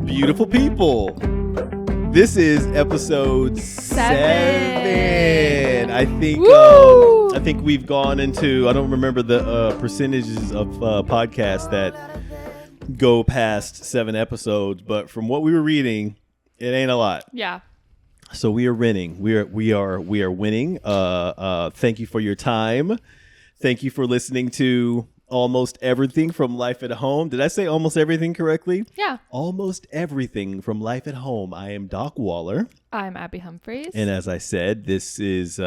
Beautiful people. This is episode 7. I think we've gone into, I don't remember the percentages of podcasts that go past 7 episodes, but from what we were reading, it ain't a lot. Yeah. So we are winning. We are winning. Thank you for your time. Thank you for listening to almost everything from Life at Home. Did I say almost everything correctly? Yeah. Almost everything from Life at Home. I am Doc Waller. I'm Abby Humphries. And as I said, this is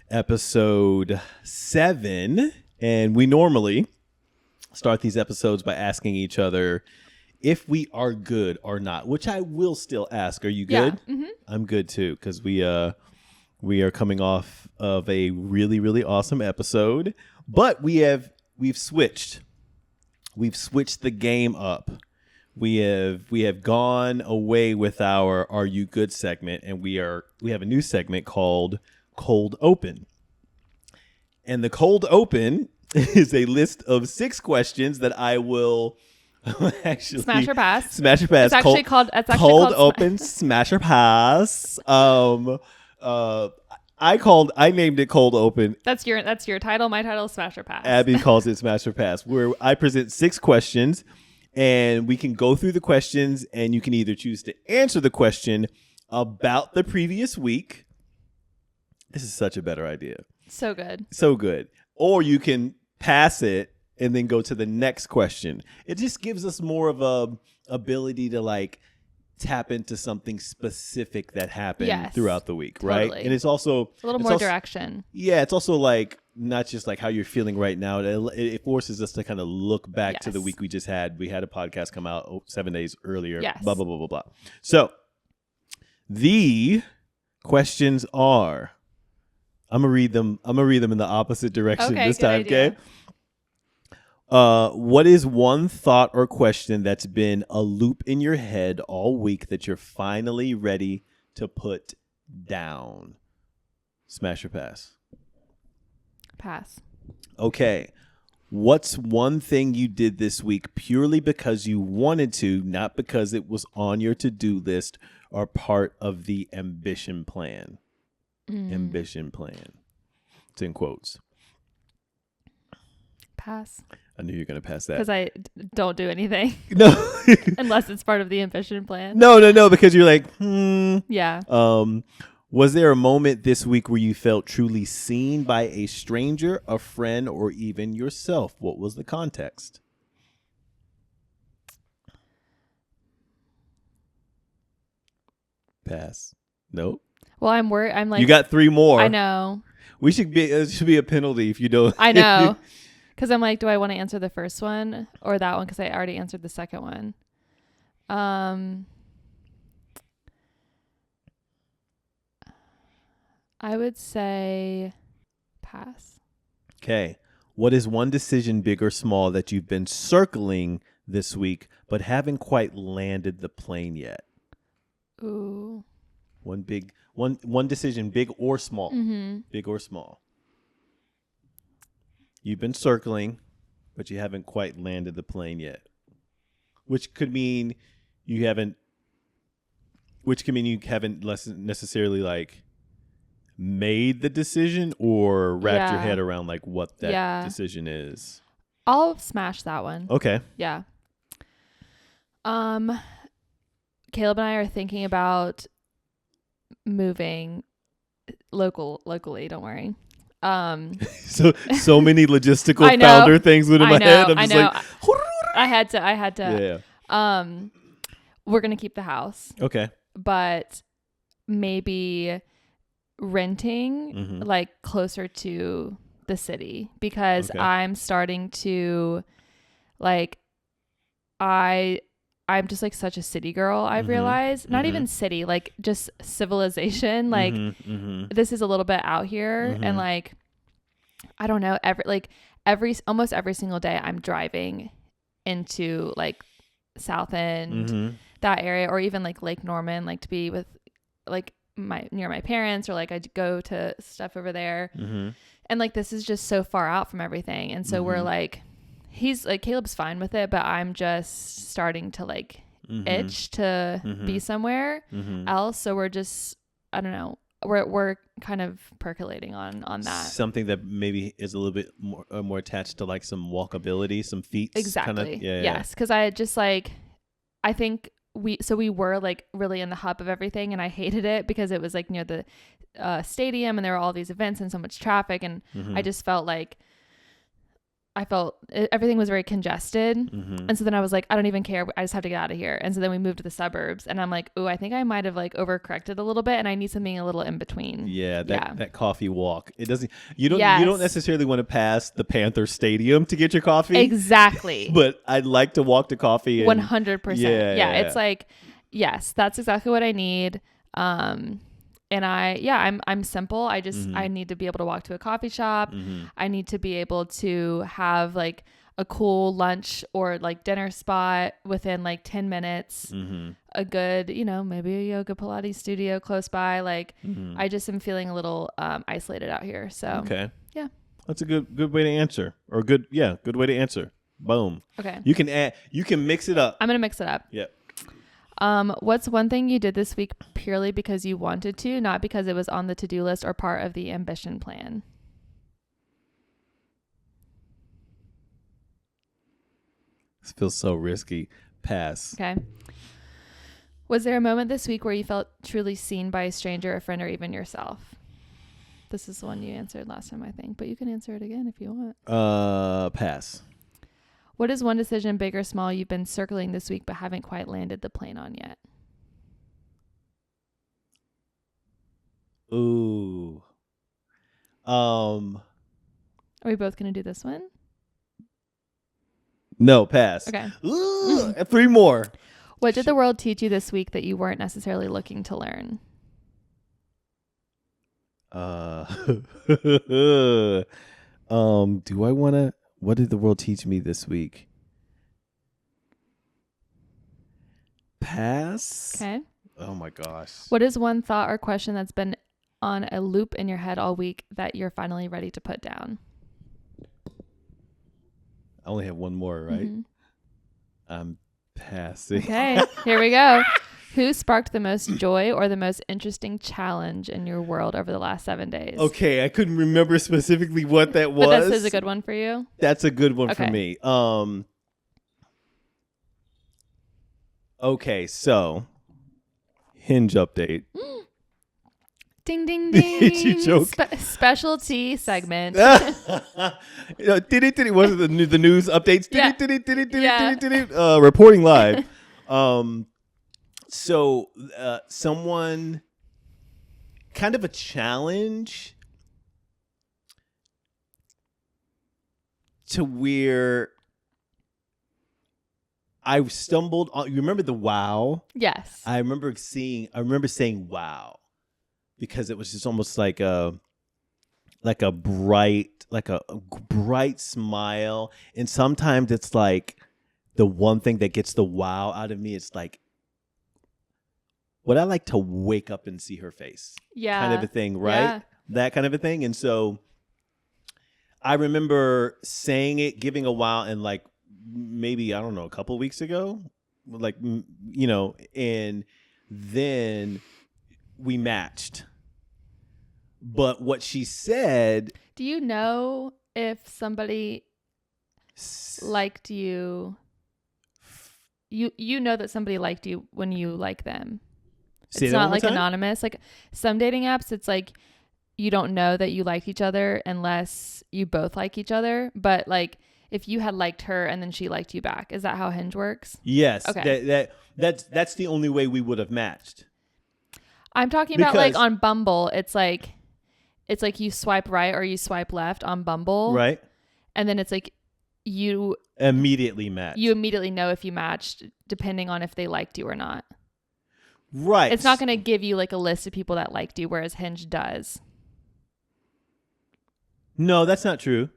episode 7. And we normally start these episodes by asking each other if we are good or not, which I will still ask. Are you good? Yeah. Mm-hmm. I'm good too, because we are coming off of a really, really awesome episode. But we've switched the game up. We have gone away with our Are You Good segment, and we have a new segment called Cold Open. And the Cold Open is a list of 6 questions that I will actually Smash or pass. Smash or pass. It's actually called Cold Open Smash or Pass. I named it Cold Open. That's your title. My title is Smash or Pass. Abby calls it Smash or Pass, where I present 6 questions, and we can go through the questions, and you can either choose to answer the question about the previous week. This is such a better idea. So good. So good. Or you can pass it and then go to the next question. It just gives us more of a ability to like tap into something specific that happened throughout the week, right? Totally. And it's also a little more direction. Yeah, it's also like not just like how you're feeling right now. It forces us to kind of look back to the week we just had. We had a podcast come out 7 days earlier. Yes. Blah blah blah blah blah. So the questions are, I'm gonna read them in the opposite direction this time. Idea. Okay. What is one thought or question that's been a loop in your head all week that you're finally ready to put down? Smash or pass? Pass. Okay. What's one thing you did this week purely because you wanted to, not because it was on your to-do list or part of the ambition plan? Ambition plan. It's in quotes. Pass. I knew you were going to pass that. Because I don't do anything. No. Unless it's part of the ambition plan. No, because you're like, Yeah. Was there a moment this week where you felt truly seen by a stranger, a friend, or even yourself? What was the context? Pass. Nope. Well, I'm worried. I'm like, you got 3 more. I know. It should be a penalty if you don't. I know. Because I'm like, do I want to answer the first one or that one? Because I already answered the second one. I would say pass. Okay. What is one decision, big or small, that you've been circling this week but haven't quite landed the plane yet? Ooh. One decision, big or small. Mm-hmm. Big or small. You've been circling, but you haven't quite landed the plane yet. Which could mean you haven't necessarily like made the decision or wrapped your head around like what that decision is. I'll smash that one. Okay. Yeah. Caleb and I are thinking about moving locally, don't worry. So many logistical founder things went in my head. I'm just like, I had to. Yeah. We're gonna keep the house. Okay. But maybe renting like closer to the city because I'm starting to like I'm just like such a city girl. I've realized not even city, like just civilization. Like this is a little bit out here, and like I don't know. Almost every single day, I'm driving into like South End, that area, or even like Lake Norman, like to be with like near my parents, or like I go to stuff over there, and like this is just so far out from everything, and so we're like. He's like Caleb's fine with it, but I'm just starting to like itch to be somewhere else. So we're just, I don't know, we're kind of percolating on that. Something that maybe is a little bit more attached to like some walkability, some feet. Exactly. Yes. Because I just like, I think we were like really in the hub of everything, and I hated it because it was like near the stadium, and there were all these events and so much traffic, and I just felt like everything was very congested. And so then I was like, I don't even care. I just have to get out of here. And so then we moved to the suburbs, and I'm like, oh, I think I might have like overcorrected a little bit, and I need something a little in between. Yeah. That coffee walk. It doesn't, you don't necessarily want to pass the Panther Stadium to get your coffee. Exactly. But I'd like to walk to coffee. 100%. Yeah. It's like, yes, that's exactly what I need. And I'm simple. I just, I need to be able to walk to a coffee shop. I need to be able to have like a cool lunch or like dinner spot within like 10 minutes, a good, maybe a yoga Pilates studio close by. Like I just am feeling a little isolated out here. So, okay. Yeah. That's a good way to answer, or good way to answer. Boom. Okay. You can mix it up. I'm going to mix it up. Yep. What's one thing you did this week purely because you wanted to, not because it was on the to-do list or part of the ambition plan? This feels so risky. Pass. Okay. Was there a moment this week where you felt truly seen by a stranger, a friend, or even yourself? This is the one you answered last time, I think, but you can answer it again if you want. Pass. What is one decision, big or small, you've been circling this week but haven't quite landed the plane on yet? Ooh. Are we both going to do this one? No, pass. Okay. Ooh, 3 more. What did the world teach you this week that you weren't necessarily looking to learn? Do I want to... What did the world teach me this week? Pass. Okay. Oh my gosh. What is one thought or question that's been on a loop in your head all week that you're finally ready to put down? I only have one more, right? I'm passing. Okay, here we go. Who sparked the most joy or the most interesting challenge in your world over the last 7 days? Okay, I couldn't remember specifically what that was. But this is a good one for you? That's a good one for me. Okay, so Hinge update. Ding, ding, ding. Did you joke? Specialty segment. Was it the news updates? Yeah. Reporting live. So someone, kind of a challenge to where I stumbled on. You remember the wow? Yes. I remember saying wow, because it was just almost like a bright smile. And sometimes it's like the one thing that gets the wow out of me. It's like, would I like to wake up and see her face? Yeah. Kind of a thing, right? Yeah. That kind of a thing. And so I remember saying it, giving a wow, and like maybe, I don't know, a couple of weeks ago, like, and then we matched. But what she said... Do you know if somebody liked you? You know that somebody liked you when you like them. It's not like anonymous. Like some dating apps, it's like you don't know that you like each other unless you both like each other. But like if you had liked her and then she liked you back, is that how Hinge works? Yes. Okay. That's the only way we would have matched. I'm talking about like on Bumble. It's like you swipe right or you swipe left on Bumble. Right. And then it's like you immediately match. You immediately know if you matched depending on if they liked you or not. Right. It's not going to give you like a list of people that liked you, whereas Hinge does. No, that's not true.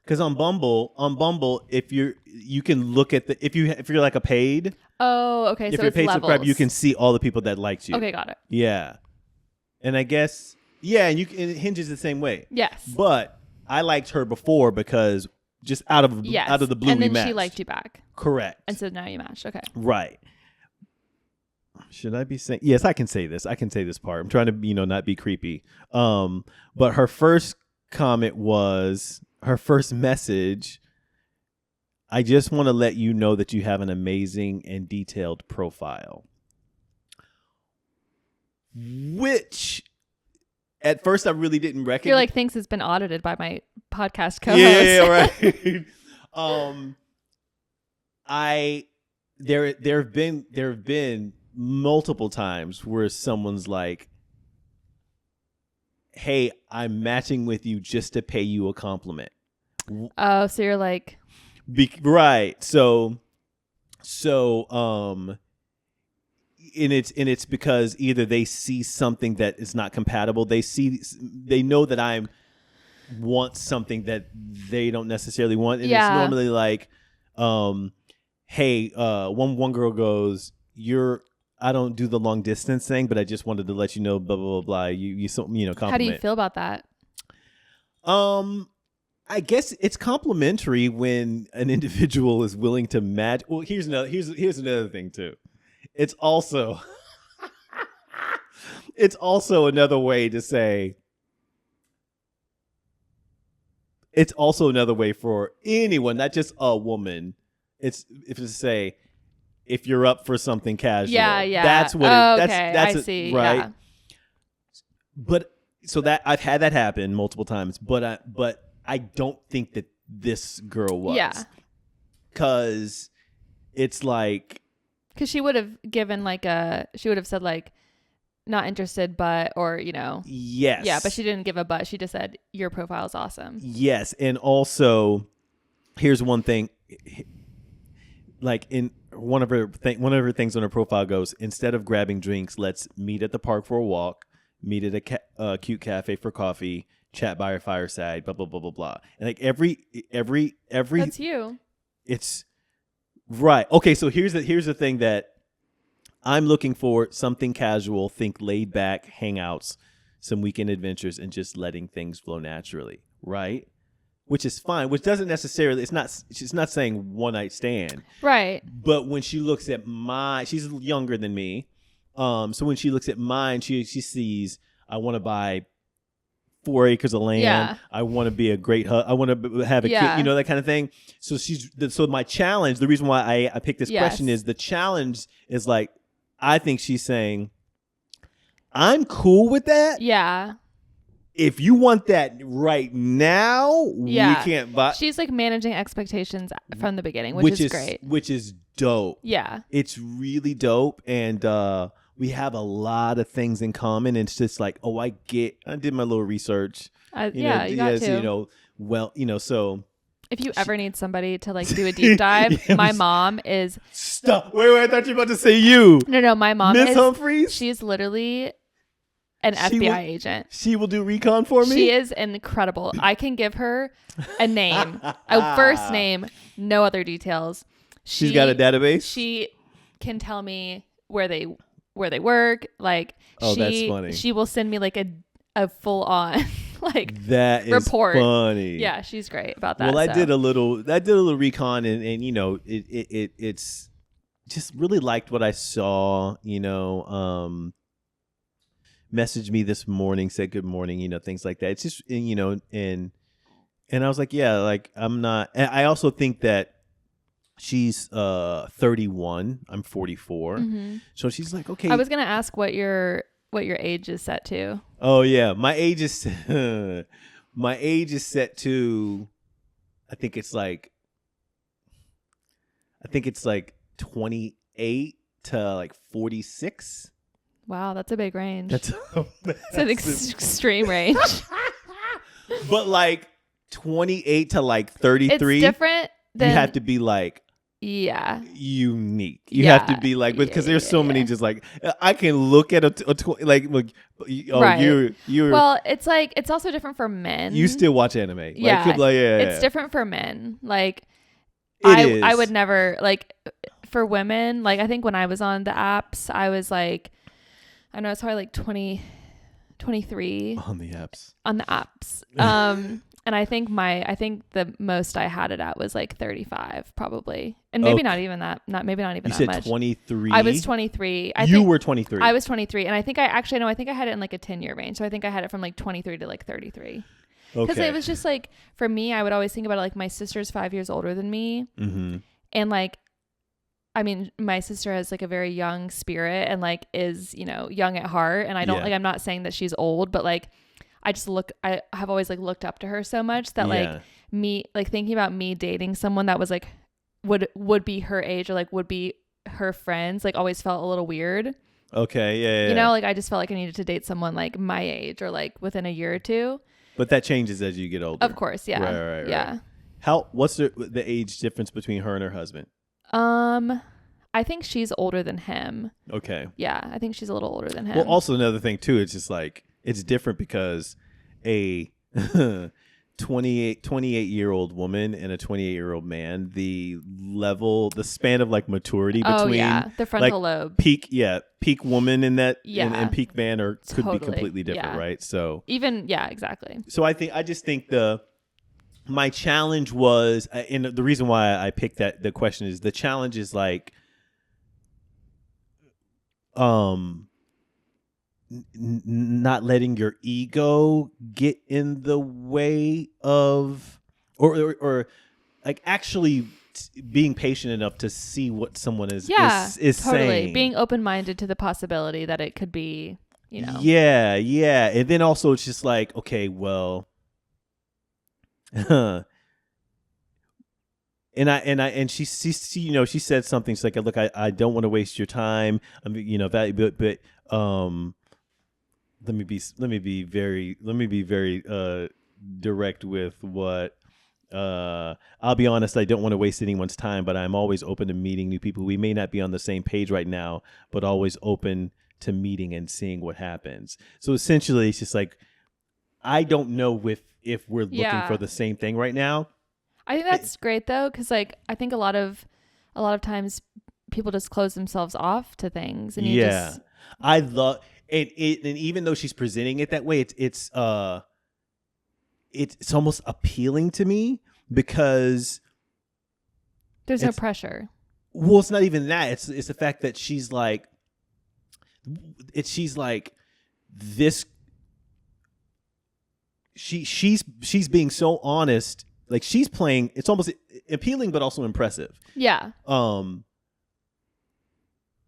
Because on Bumble, if you can look at if you're like a paid. Oh, okay. If so you're it's paid levels. subscriber, you can see all the people that liked you. Okay, got it. Yeah, and I guess and Hinge is the same way. Yes. But I liked her before because just out of the blue and then we matched. she liked you back. Correct. And so now you matched. Okay. Right. Should I be saying? Yes, I can say this. I can say this part. I'm trying to, not be creepy. But her first comment was her first message. I just want to let you know that you have an amazing and detailed profile. Which, at first, I really didn't recognize. You're like, thanks. It's been audited by my podcast co-host. Yeah, right. There have been multiple times where someone's like, hey, I'm matching with you just to pay you a compliment. Oh, so you're like, right. So and it's because either they see something that is not compatible. They know that I want something that they don't necessarily want. And it's normally like, hey, one girl goes, I don't do the long distance thing, but I just wanted to let you know, blah, blah, blah, blah. You compliment. How do you feel about that? I guess it's complimentary when an individual is willing to match. Well, here's another thing too. It's also another way to say. It's also another way for anyone, not just a woman. If to say, if you're up for something casual, that's what. That's I see. Right. Yeah. But so that I've had that happen multiple times, but I don't think that this girl was. Yeah. Because it's like. Because she would have given she would have said like, not interested, but, or, Yes. Yeah, but she didn't give a but. She just said, your profile is awesome. Yes. And also, here's one thing. Like in one of her things on her profile goes, instead of grabbing drinks, let's meet at the park for a walk, meet at a cute cafe for coffee, chat by our fireside, blah, blah, blah, blah, blah. And like every That's you. It's right. Okay. So here's the thing that I'm looking for: something casual, think laid back hangouts, some weekend adventures, and just letting things flow naturally. Right. Which is fine, which doesn't necessarily, she's not saying one night stand. Right. But when she looks at she's younger than me. So when she looks at mine, she sees, I want to buy 4 acres of land. Yeah. I want to be a great I want to have a kid, that kind of thing. So so my challenge, the reason why I picked this question is the challenge is like, I think she's saying, I'm cool with that. Yeah. If you want that right now, we can't buy. She's like managing expectations from the beginning, which is great. Which is dope. Yeah. It's really dope. And we have a lot of things in common. And it's just like, I did my little research. You got to. So. If you ever need somebody to like do a deep dive, my mom is. Stop. Wait, I thought you were about to say you. No, my mom Miss Humphries? She's literally an FBI agent. She will do recon for me? She is incredible. I can give her a name, a first name, no other details. She's got a database? She can tell me where they work. Like, that's funny. She will send me like a full on like that is report. Funny. Yeah, she's great about that. Well, I did a little recon and it's just really liked what I saw, messaged me this morning, said good morning, things like that. It's just, and I was like, yeah, like I'm not, and I also think that she's 31, I'm 44. Mm-hmm. So she's like, okay. I was going to ask what your age is set to. Oh yeah. My age is set to, I think it's like 28 to like 46. Wow, that's a big range. That's an extreme range. But like 28 to like 33. It's different than... You have to be like... Yeah. Unique. You have to be like... Because there's so many just like... I can look at right. You're... Well, it's like... It's also different for men. You still watch anime. Yeah. It's different for men. Like... I would never... Like... For women, like I think when I was on the apps, I was like... I know it's probably like 23 on the apps. And I think the most I had it at was like 35 probably. And maybe not even that. Maybe not even you that said much. 23. I was 23. You were 23. I was 23. And I think I had it in like a 10-year range. So I think I had it from like 23 to like 33. Because it was just like, for me, I would always think about it like my sister's 5 years older than me. Mm-hmm. And like, I mean, my sister has like a very young spirit and like is, you know, young at heart. And I don't like, I'm not saying that she's old, but like, I have always like looked up to her so much that like me, like thinking about me dating someone that was like, would be her age or like would be her friends, like always felt a little weird. Okay. Yeah. You know, like I just felt like I needed to date someone like my age or like within a year or two. But that changes as you get older. Of course. Yeah. Right. Yeah. What's the age difference between her and her husband? I think she's older than him. Okay. Yeah. I think she's a little older than him. Well, also another thing too, it's just like, it's different because a 28-year-old woman and a 28-year-old man, the span of like maturity between the frontal like, lobe, peak woman in that and peak man could be completely different, right? So even exactly. So I just think my challenge was, and the reason why I picked the question is the challenge is like not letting your ego get in the way of or like actually being patient enough to see what someone is totally saying. Being open-minded to the possibility that it could be, you know. Yeah. And then also it's just like, okay, well, and she you know, she said something. She's like, look, I don't want to waste your time. I mean, you know, that, but let me be very direct with what I'll be honest, I don't want to waste anyone's time, but I'm always open to meeting new people. We may not be on the same page right now, but always open to meeting and seeing what happens. So essentially it's just like, I don't know if we're looking for the same thing right now. I think that's great though, because like I think a lot of times people just close themselves off to things, and I love it, and even though she's presenting it that way, it's almost appealing to me because there's no pressure. Well, it's not even that. It's the fact that she's like this. She's being so honest. Like she's playing. It's almost appealing, but also impressive. Yeah.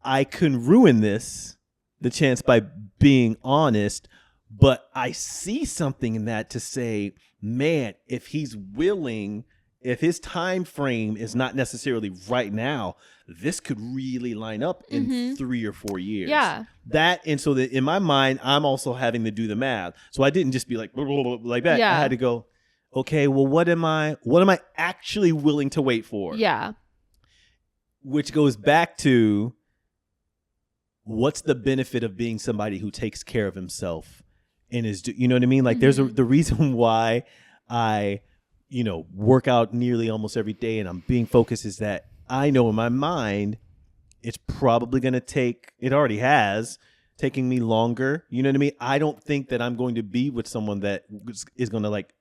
I can ruin the chance by being honest, but I see something in that to say, man, if he's willing, if his time frame is not necessarily right now, this could really line up in 3 or 4 years. Yeah. And so that in my mind, I'm also having to do the math. So I didn't just be like that. Yeah. I had to go, okay, well, what am I actually willing to wait for? Yeah. Which goes back to, what's the benefit of being somebody who takes care of himself and you know what I mean? Like there's the reason why I, you know, work out nearly almost every day and I'm being focused is that I know in my mind, it's probably going to it already has taking me longer. You know what I mean? I don't think that I'm going to be with someone that is going to like,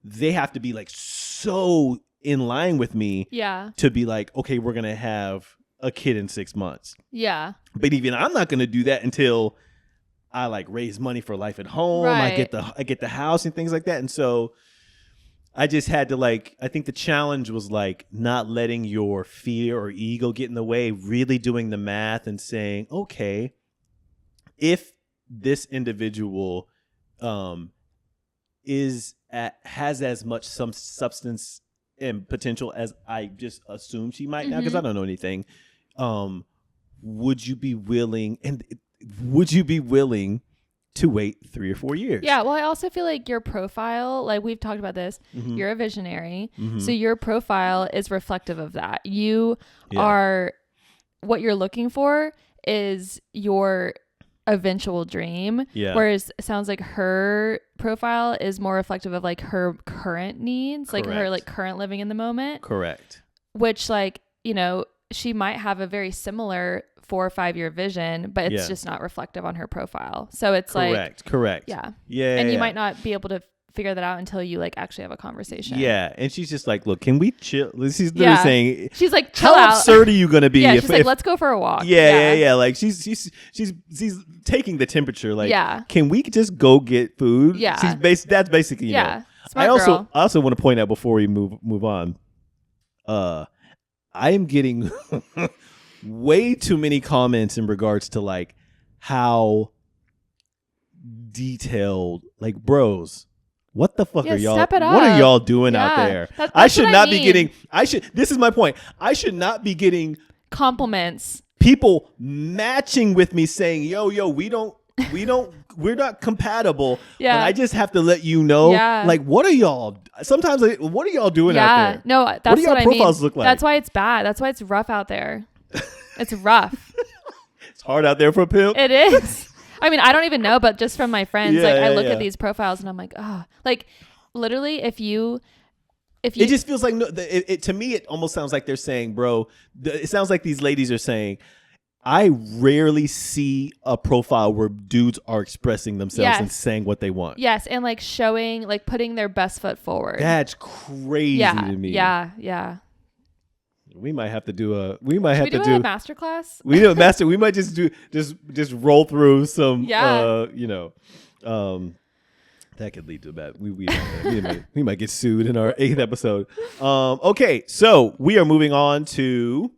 they have to be like so in line with me to be like, okay, we're going to have a kid in 6 months. Yeah. But even I'm not going to do that until I like raise money for life at home. Right. I get the house and things like that. And so I just had to like, I think the challenge was like not letting your fear or ego get in the way, really doing the math and saying, okay, if this individual has as much some substance and potential as I just assume she might now, because I don't know anything. Would you be willing to wait 3 or 4 years? Yeah. Well, I also feel like your profile, like we've talked about this, you're a visionary. So your profile is reflective of that. You are, what you're looking for is your eventual dream. Yeah. Whereas it sounds like her profile is more reflective of like her current needs, like her like current living in the moment. Correct. Which like, you know, she might have a very similar 4 or 5 year vision, but it's just not reflective on her profile. So it's correct. Yeah. Yeah. And you might not be able to figure that out until you like actually have a conversation. Yeah. And she's just like, look, can we chill? She's literally saying, she's like, chill how out. absurd are you going to be? Yeah, she's like, let's go for a walk. Yeah. Like she's taking the temperature. Like, can we just go get food? Yeah. That's basically, you know. Smart I also want to point out before we move on, I am getting way too many comments in regards to like how detailed, like, bros, what the fuck are y'all? Step it up. What are y'all doing out there? That's I should not be getting. This is my point. I should not be getting compliments. People matching with me saying, "Yo, we're not compatible." Yeah. But I just have to let you know. Yeah. Like, what are y'all? Sometimes, like, what are y'all doing out there? No, that's what do y'all profiles I mean. look like? That's why it's bad. That's why it's rough out there. It's rough. It's hard out there for a pimp. It is. I mean, I don't even know, but just from my friends, I look at these profiles and I'm like, oh, like literally, if you, it just feels like to me, it almost sounds like they're saying, bro. It sounds like these ladies are saying, I rarely see a profile where dudes are expressing themselves and saying what they want. Yes, and like showing, like putting their best foot forward. That's crazy to me. Yeah. We might have to do a. We might have to do a masterclass. We do a master. We might just roll through some. That could lead to a bad. We might get sued in our 8th episode. Okay, so we are moving on to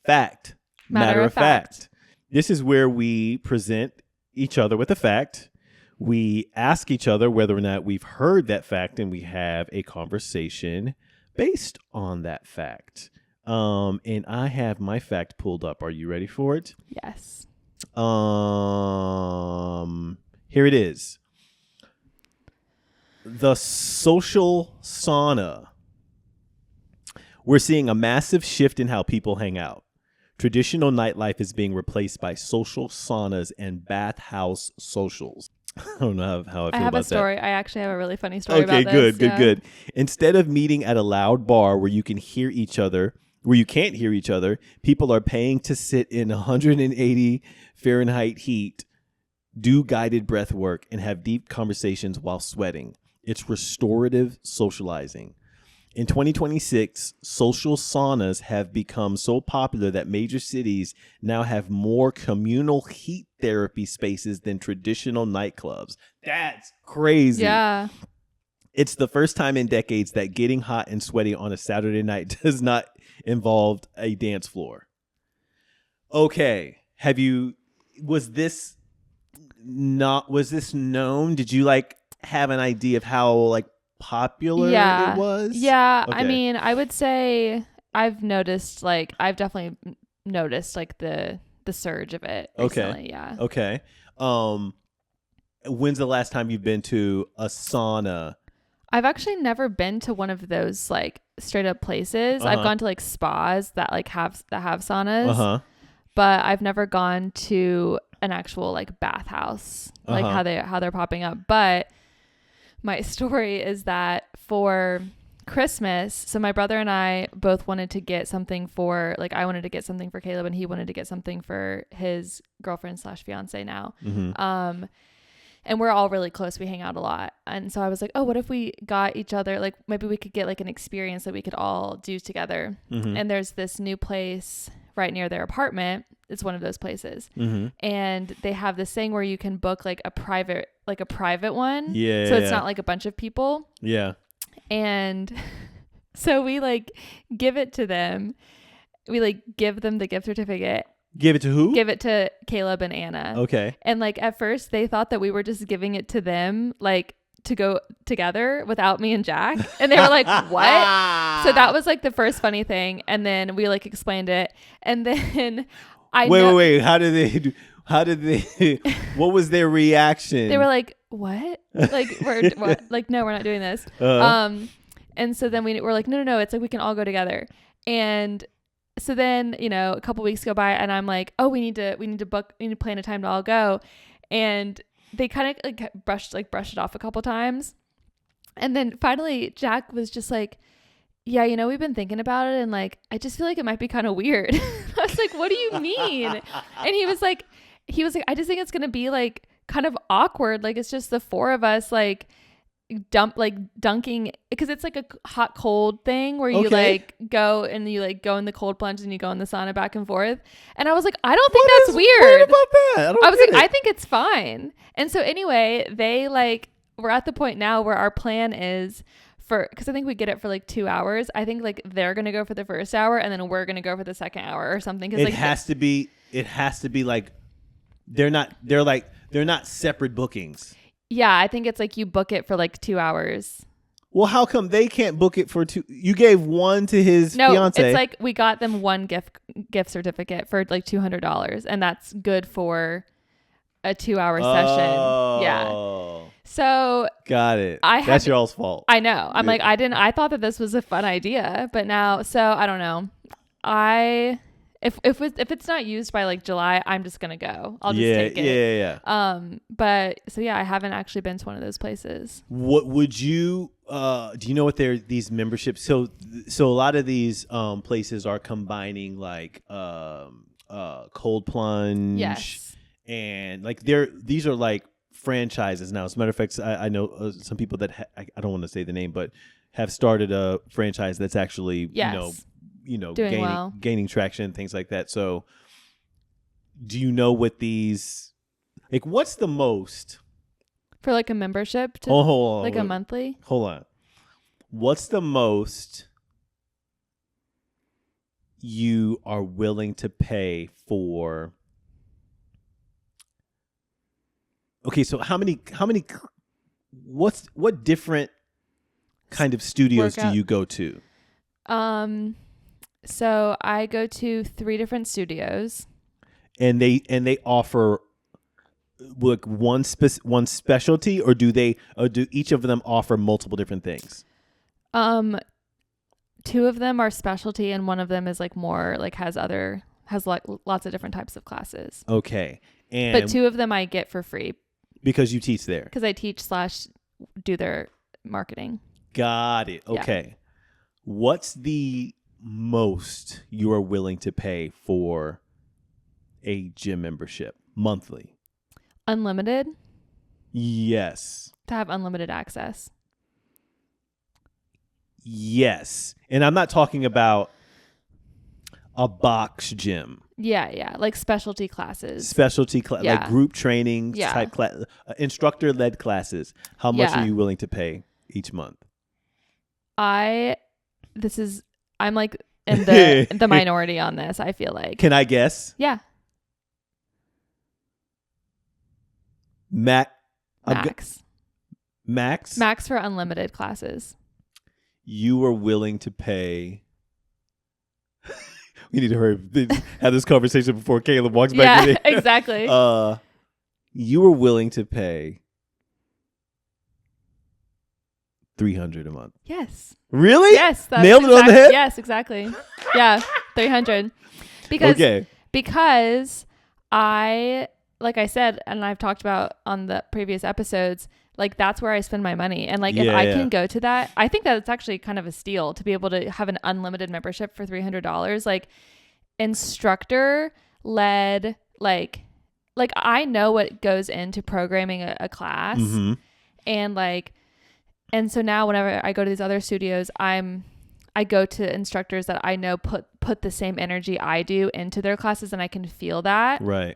fact. Matter of fact. This is where we present each other with a fact. We ask each other whether or not we've heard that fact, and we have a conversation based on that fact. And I have my fact pulled up. Are you ready for it? Yes. Here it is. The social sauna. We're seeing a massive shift in how people hang out. Traditional nightlife is being replaced by social saunas and bathhouse socials. I don't know how I feel about that. I have a story. I actually have a really funny story about this. Okay, good. Instead of meeting at a loud bar where you can't hear each other, people are paying to sit in 180 Fahrenheit heat, do guided breath work, and have deep conversations while sweating. It's restorative socializing. In 2026, social saunas have become so popular that major cities now have more communal heat therapy spaces than traditional nightclubs. That's crazy. Yeah. It's the first time in decades that getting hot and sweaty on a Saturday night does not involve a dance floor. Okay. Was this known? Did you have an idea of how popular it was? Yeah. Okay. I mean, I would say I've definitely noticed the surge of it recently. Okay. Yeah. Okay. When's the last time you've been to a sauna? I've actually never been to one of those straight up places. I've gone to spas that have saunas. But I've never gone to an actual bathhouse, how they're popping up. But my story is that for Christmas, so my brother and I both wanted to get something for, I wanted to get something for Caleb and he wanted to get something for his girlfriend / fiance now. Mm-hmm. And we're all really close. We hang out a lot. And so I was like, oh, what if we got each other, maybe we could get an experience that we could all do together. Mm-hmm. And there's this new place right near their apartment. It's one of those places. Mm-hmm. And they have this thing where you can book a private one. Yeah. So it's not a bunch of people. Yeah. And so we give it to them. We give them the gift certificate. Give it to who? Give it to Caleb and Anna. Okay. And at first they thought that we were just giving it to them, to go together without me and Jack. And they were like, what? So that was the first funny thing. And then we explained it. And then Wait. How did they, what was their reaction? They were like, what? What? No, we're not doing this. And so then we were like, no. It's we can all go together. And so then, a couple weeks go by and I'm like, oh, we need to plan a time to all go. And they kind of brushed it off a couple times. And then finally Jack was just like, yeah, we've been thinking about it. And I just feel it might be kind of weird. I was like, what do you mean? And he was like, I just think it's going to be kind of awkward. It's just the four of us, dunking, because it's like a hot cold thing where you like go and you like go in the cold plunge and you go in the sauna back and forth. And I was like, I don't think that's weird. What about that? I was like, I think it's fine. And so anyway, they like, we're at the point now where our plan is because I think we get it for like 2 hours. I think like they're going to go for the first hour and then we're going to go for the second hour or something. Cause it has to be like, they're not separate bookings. Yeah. I think it's like you book it for like 2 hours. Well, how come they can't book it for 2? You gave one to his fiance. It's like we got them one gift certificate for like $200, and that's good for a 2-hour session. Yeah. So got it. That's your all's fault. I know. I'm like, I thought that this was a fun idea, but now, so I don't know. If it's not used by like July, I'm just gonna go. I'll just take it. Yeah. But so yeah, I haven't actually been to one of those places. What would you? Do you know what these memberships? So a lot of these places are combining like cold plunge. Yes. And like these are like franchises now. As a matter of fact, I know some people that I don't want to say the name, but have started a franchise that's actually gaining traction, things like that. So do you know what these, like, what's the most for like a membership to a monthly? Hold on. What's the most you are willing to pay for? Okay, so what different kind of studios do you go to? So I go to 3 different studios. And they offer like one specialty, or do each of them offer multiple different things? 2 of them are specialty, and one of them is like more like has like lots of different types of classes. Okay. But 2 of them I get for free. Because you teach there. Because I teach / do their marketing. Got it. Okay. Yeah. What's the most you are willing to pay for a gym membership monthly? Unlimited? Yes. To have unlimited access. Yes. And I'm not talking about a box gym. Yeah. Like specialty classes. Like group trainings type class, instructor-led classes. How much are you willing to pay each month? I'm like in the minority on this, I feel like. Can I guess? Yeah. Max for unlimited classes. You were willing to pay. We need to hurry have this conversation before Caleb walks back in. Yeah, exactly. You were willing to pay $300 a month. Yes. Really? Yes. Nailed it on the head? Yes, exactly. Yeah, $300. Because I, like I said, and I've talked about on the previous episodes, like that's where I spend my money. And like if I can go to that, I think that it's actually kind of a steal to be able to have an unlimited membership for $300. Like instructor led, like I know what goes into programming a class. Mm-hmm. And so now whenever I go to these other studios, I go to instructors that I know put the same energy I do into their classes, and I can feel that. Right.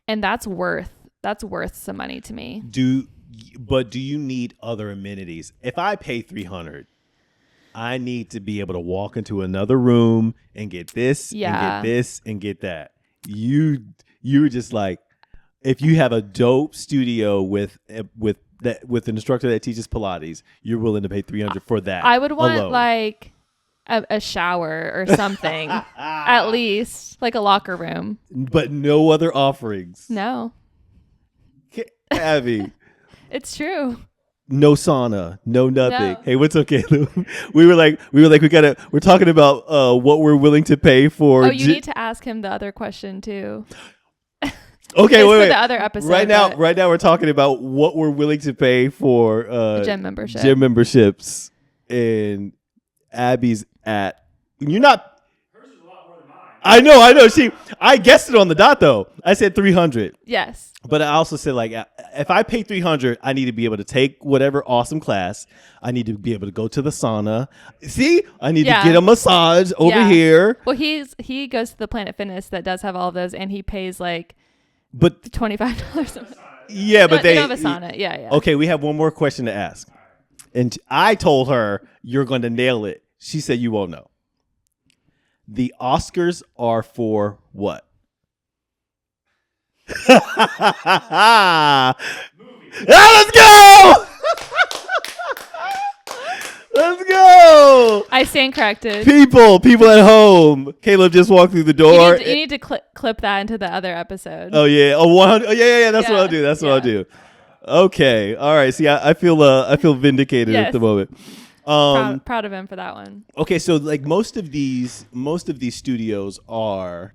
And that's worth some money to me. Do you need other amenities? If I pay $300, I need to be able to walk into another room and get this and get this and get that. You're just like, if you have a dope studio with an instructor that teaches Pilates, you're willing to pay $300 for that. I would want alone. Like a shower or something, at least like a locker room. But no other offerings. No. Abby. It's true. No sauna, no nothing. No. Hey, what's up, Caleb? We're talking about what we're willing to pay for. Oh, you need to ask him the other question too. Okay, wait. The other episode. Right now we're talking about what we're willing to pay for gym membership. Gym memberships, and Abby's at. You're not. Hers is a lot more than mine. I know. I guessed it on the dot though. I said 300. Yes. But I also said, like, if I pay 300, I need to be able to take whatever awesome class. I need to be able to go to the sauna. See, I need to get a massage over here. Well, he goes to the Planet Fitness that does have all of those, and he pays like $25. Yeah, but they don't have a sauna. Yeah. Okay, we have one more question to ask, and I told her you're going to nail it. She said you won't know. The Oscars are for what? Let's go! Let's go! I stand corrected. People at home. Caleb just walked through the door. You need to clip that into the other episode. Oh yeah. Oh, 100. Oh, yeah. That's what I'll do. What I'll do. Okay. All right. See, I feel vindicated at the moment. Proud of him for that one. Okay, so like most of these studios are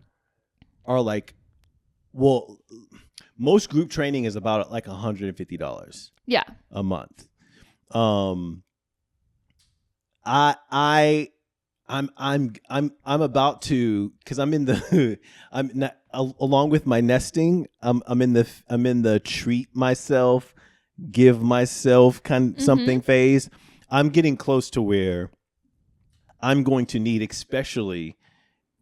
like, well, most group training is about like $150. Yeah. A month. I'm about to, because I'm in the I'm not, along with my nesting. I'm in the treat myself, give myself something phase. I'm getting close to where I'm going to need, especially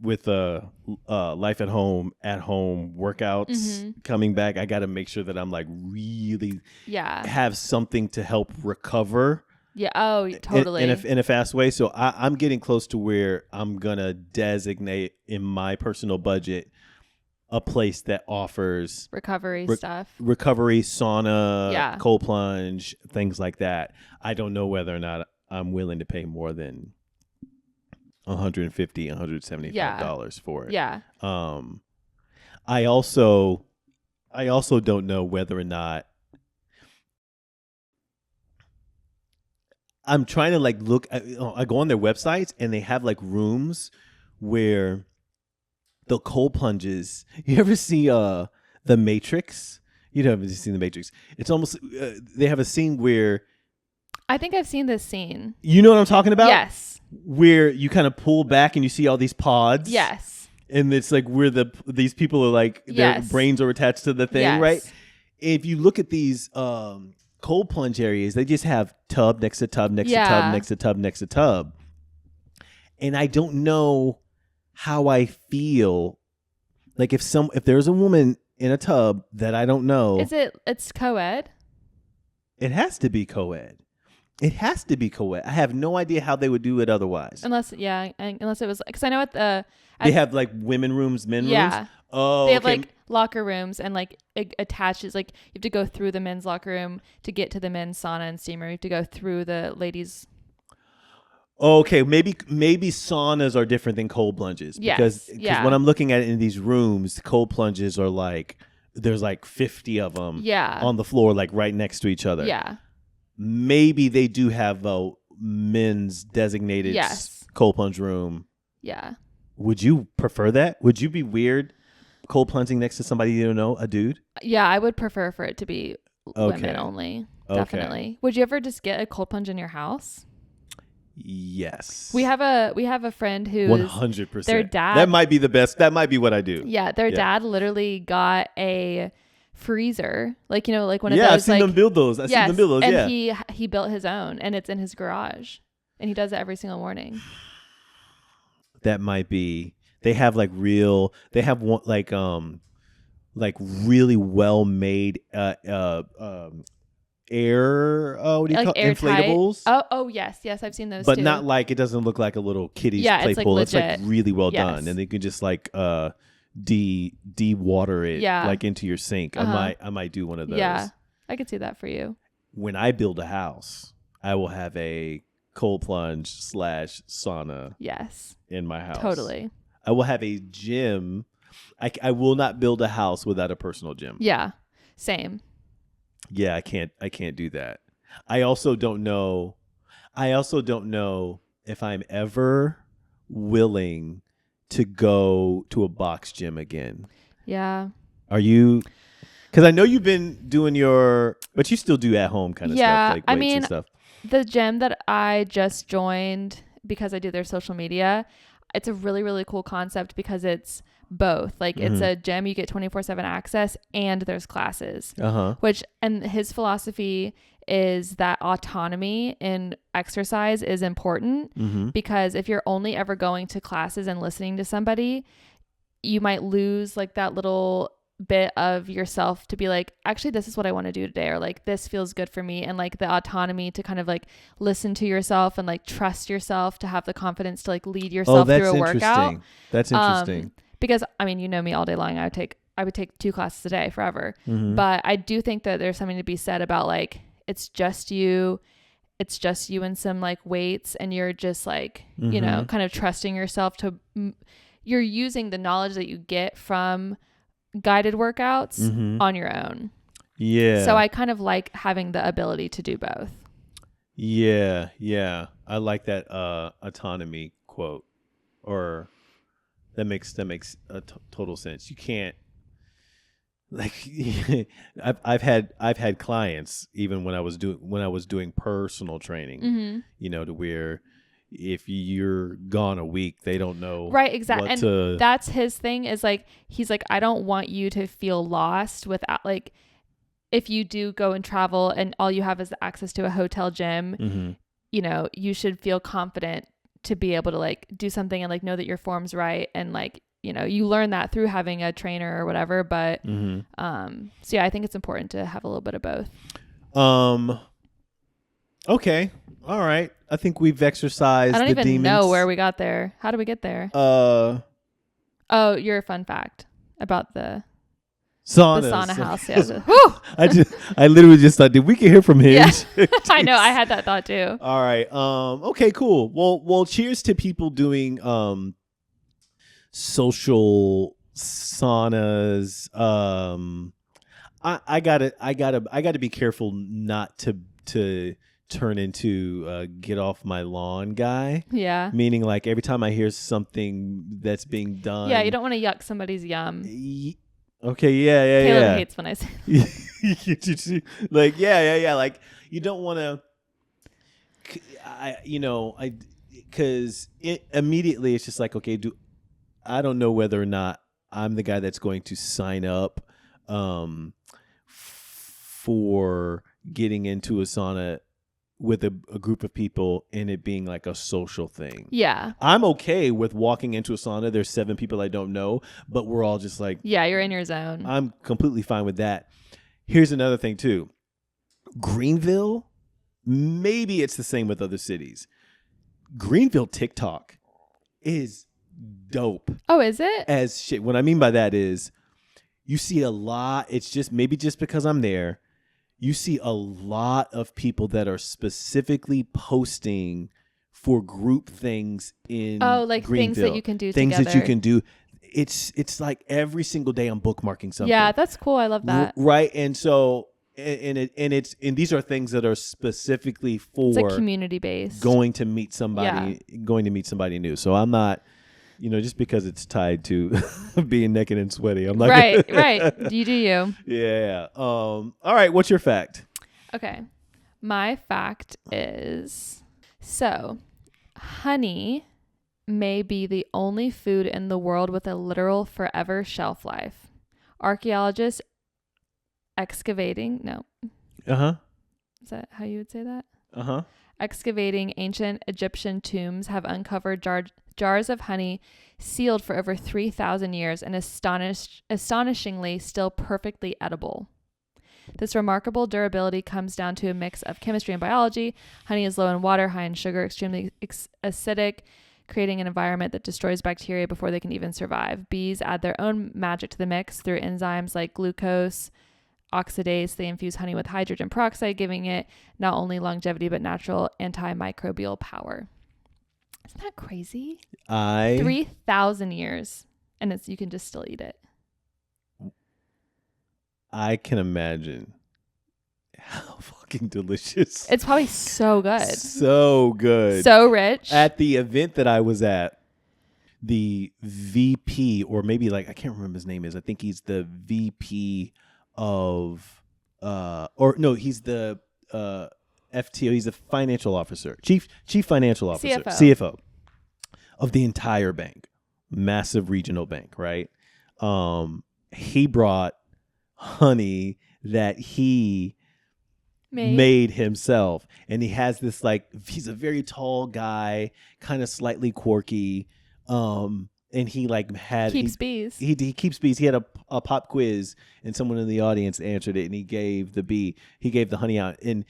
with life at home workouts coming back. I got to make sure that I'm like really have something to help recover. Yeah. Oh, totally. In a fast way. So I'm getting close to where I'm gonna designate in my personal budget a place that offers recovery stuff, recovery, sauna, cold plunge, things like that. I don't know whether or not I'm willing to pay more than $150, $175 for it. Yeah. I also don't know whether or not I'm trying to like look. I go on their websites and they have like rooms where the cold plunges. You ever see The Matrix? You haven't seen The Matrix. It's almost they have a scene where I think I've seen this scene. You know what I'm talking about? Yes. Where you kind of pull back and you see all these pods. Yes. And it's like where these people are like their brains are attached to the thing, right? If you look at these cold plunge areas, they just have tub next to tub next to tub next to tub next to tub. And I don't know how I feel like if there's a woman in a tub that I don't know. It's co-ed? It has to be co-ed. It has to be co-ed. I have no idea how they would do it otherwise. Unless it was, because I know they have like women rooms, men rooms. Oh, they have like locker rooms and like it attaches, like you have to go through the men's locker room to get to the men's sauna and steamer. You have to go through the ladies. Okay, maybe saunas are different than cold plunges because when I'm looking at it in these rooms, cold plunges are like there's like 50 of them on the floor, like right next to each other. Yeah. Maybe they do have a men's designated cold plunge room. Yeah. Would you prefer that? Would you be weird cold plunging next to somebody you don't know, a dude? Yeah, I would prefer for it to be women only. Definitely. Okay. Would you ever just get a cold plunge in your house? Yes. We have a friend who's 100%. Their dad. That might be the best. That might be what I do. Yeah, their dad literally got a freezer, like one of those. I've seen them build those. I've seen them build those. And he built his own, and it's in his garage, and he does it every single morning. That might be. They have like real. They have one like really well made air. What do you call it? Inflatables? Oh yes, I've seen those. But too. not like it doesn't look like a little kiddie's play it's like pool. legit. It's like really well done, and they can just like de-water it like into your sink. I might do one of those. Yeah, I could see that for you. When I build a house, I will have a cold plunge / sauna. Yes. In my house. Totally. I will have a gym. I will not build a house without a personal gym. Yeah. Same. Yeah, I can't do that. I also don't know if I'm ever willing to go to a box gym again. Yeah. Are you? Because I know you've been doing but you still do at home kind of stuff, like weights and stuff. The gym that I just joined because I do their social media, it's a really, really cool concept because it's both. Like it's a gym, you get 24/7 access and there's classes. And his philosophy is that autonomy in exercise is important because if you're only ever going to classes and listening to somebody, you might lose like that little bit of yourself to be like, actually, this is what I want to do today, or like this feels good for me, and like the autonomy to kind of like listen to yourself and like trust yourself to have the confidence to like lead yourself through a workout. That's interesting. Because I mean, you know me all day long. I would take 2 classes a day forever. But I do think that there's something to be said about like it's just you and some like weights, and you're just like you know, kind of trusting yourself to you're using the knowledge that you get from guided workouts on your own. Yeah. So I kind of like having the ability to do both. Yeah. Yeah. I like that autonomy quote, or that makes total sense. You can't like I've had clients even when I was doing personal training, you know, to where if you're gone a week, they don't know. Right, exactly. And that's his thing is like, he's like, I don't want you to feel lost without like, if you do go and travel and all you have is access to a hotel gym, you know, you should feel confident to be able to like do something and like know that your form's right. And like, you know, you learn that through having a trainer or whatever. But, so yeah, I think it's important to have a little bit of both. Okay. All right. I think we've exercised. I don't the even demons. know where we got there. How did we get there? Oh, your fun fact about the saunas. The sauna house. Yeah. I literally just thought, did we get hear from him? Yeah. I know. I had that thought too. All right. Okay. Cool. Well. Cheers to people doing social saunas. I gotta be careful not to turn into get off my lawn guy. Yeah. Meaning like every time I hear something that's being done. Yeah, you don't want to yuck somebody's yum. Okay, yeah. Caleb hates when I say like, yeah. Like you don't want to, because immediately it's just like, okay, I don't know whether or not I'm the guy that's going to sign up for getting into a sauna with a group of people and it being like a social thing. Yeah. I'm okay with walking into a sauna. There's 7 people I don't know, but we're all just like... Yeah, you're in your zone. I'm completely fine with that. Here's another thing too. Greenville, maybe it's the same with other cities. Greenville TikTok is dope. Oh, is it? As shit. What I mean by that is you see a lot. It's just maybe just because I'm there. You see a lot of people that are specifically posting for group things in like Greenville. Things that you can do things together. That you can do. It's like every single day I'm bookmarking something. Yeah, that's cool. I love that. Right, and so and these are things that are specifically for it's like community based. Going to meet somebody new. So I'm not. Just because it's tied to being naked and sweaty, I'm not right. You do you. Yeah. All right. What's your fact? Okay. My fact is honey may be the only food in the world with a literal forever shelf life. Archaeologists excavating. No. Is that how you would say that? Excavating ancient Egyptian tombs have uncovered jars of honey sealed for over 3,000 years and astonishingly still perfectly edible. This remarkable durability comes down to a mix of chemistry and biology. Honey is low in water, high in sugar, extremely acidic, creating an environment that destroys bacteria before they can even survive. Bees add their own magic to the mix through enzymes like glucose oxidase. They infuse honey with hydrogen peroxide, giving it not only longevity but natural antimicrobial power. Isn't that crazy? 3,000 years, and you can just still eat it. I can imagine how fucking delicious. It's probably so good. So good. So rich. At the event that I was at, the VP, or maybe I can't remember his name is. I think he's the VP of, he's the FTO. He's a financial officer, chief financial officer, CFO. of the entire bank, massive regional bank, right? He brought honey that he made himself, and he has this like, he's a very tall guy, kind of slightly quirky, and he like keeps bees. He keeps bees. He had a pop quiz, and someone in the audience answered it, and he gave the honey out, and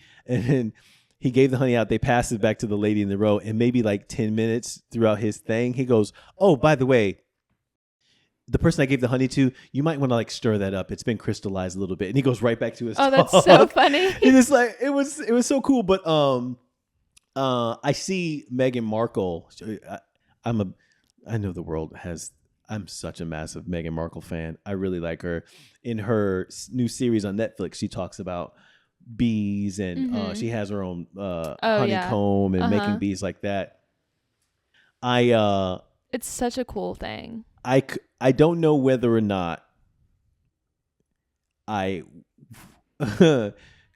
he gave the honey out. They passed it back to the lady in the row, and maybe like 10 minutes throughout his thing, he goes, "Oh, by the way, the person I gave the honey to, you might want to like stir that up. It's been crystallized a little bit." And he goes right back to his talk. That's so funny. And it's like, it was so cool. But I see Meghan Markle. I know the world has. I'm such a massive Meghan Markle fan. I really like her. In her new series on Netflix, she talks about bees, and she has her own honeycomb and making bees like that. It's such a cool thing. I don't know whether or not I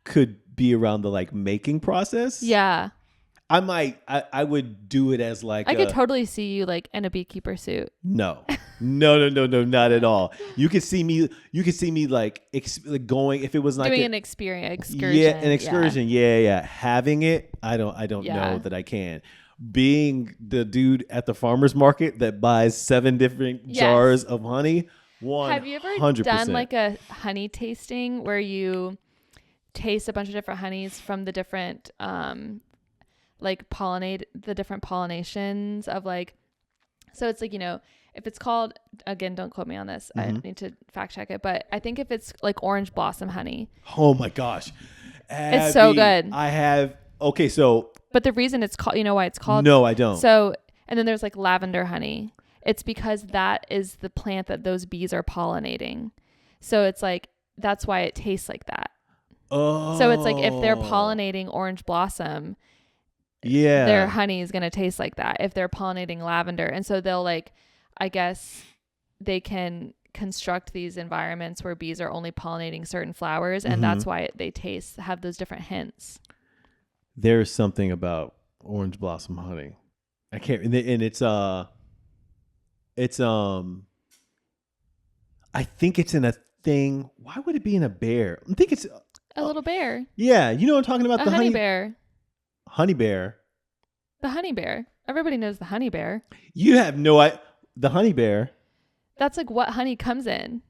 could be around the like making process. Yeah. I would do it as like I could totally see you like in a beekeeper suit. No, not at all. You could see me like going, if it was like doing an excursion. Yeah, an excursion. Yeah. Having it, I don't know that I can. Being the dude at the farmer's market that buys 7 different jars of honey. 100%. Have you ever done like a honey tasting where you taste a bunch of different honeys from the different like pollinate the different pollinations of like, so it's like, if it's called, again, don't quote me on this, I need to fact check it, but I think if it's like orange blossom honey. Oh my gosh. Abby, it's so good. But the reason it's called, you know why it's called? No, I don't. So, and then there's like lavender honey. It's because that is the plant that those bees are pollinating. So it's like, that's why it tastes like that. Oh. So it's like, if they're pollinating orange blossom, their honey is going to taste like that. If they're pollinating lavender. And so they'll like, I guess they can construct these environments where bees are only pollinating certain flowers. And that's why they have those different hints. There's something about orange blossom honey. I can't, and it's I think it's in a thing. Why would it be in a bear? I think it's a little bear. Yeah, you know what I'm talking about? The honey bear. Honey bear. The honey bear. Everybody knows the honey bear. You have no idea. The honey bear. That's like what honey comes in.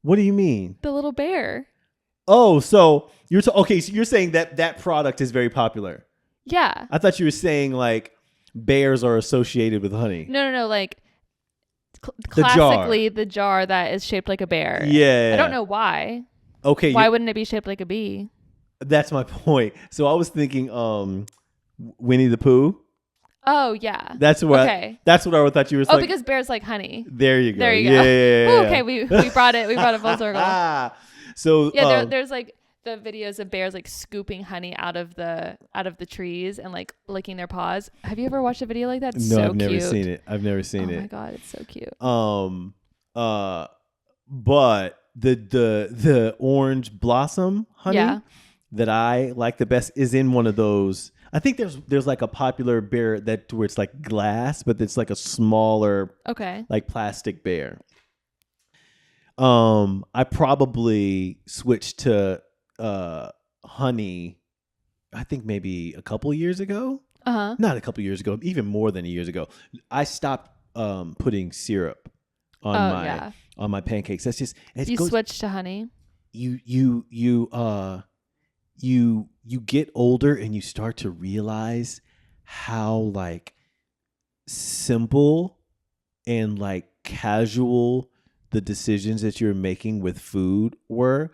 What do you mean? The little bear. Oh, so you're okay. So you're saying that product is very popular. Yeah. I thought you were saying like bears are associated with honey. No. Like classically, the jar that is shaped like a bear. Yeah. I don't know why. Okay. Why wouldn't it be shaped like a bee? That's my point. So I was thinking, Winnie the Pooh. Oh yeah. That's what. Okay. That's what I thought you were saying. Oh, because bears like honey. There you go. There you go. Yeah. Ooh, okay, we brought it. We brought it full circle. So yeah, there's like the videos of bears like scooping honey out of the trees and like licking their paws. Have you ever watched a video like that? It's no, so I've never cute. seen it. I've never seen it. Oh my god, it's so cute. But the orange blossom honey that I like the best is in one of those. I think there's like a popular bear that where it's like glass, but it's like a smaller, like plastic bear. I probably switched to honey. I think maybe a couple years ago. Not a couple years ago, even more than a year ago. I stopped putting syrup on my pancakes. That's just switched to honey. You get older and you start to realize how like simple and like casual the decisions that you're making with food were.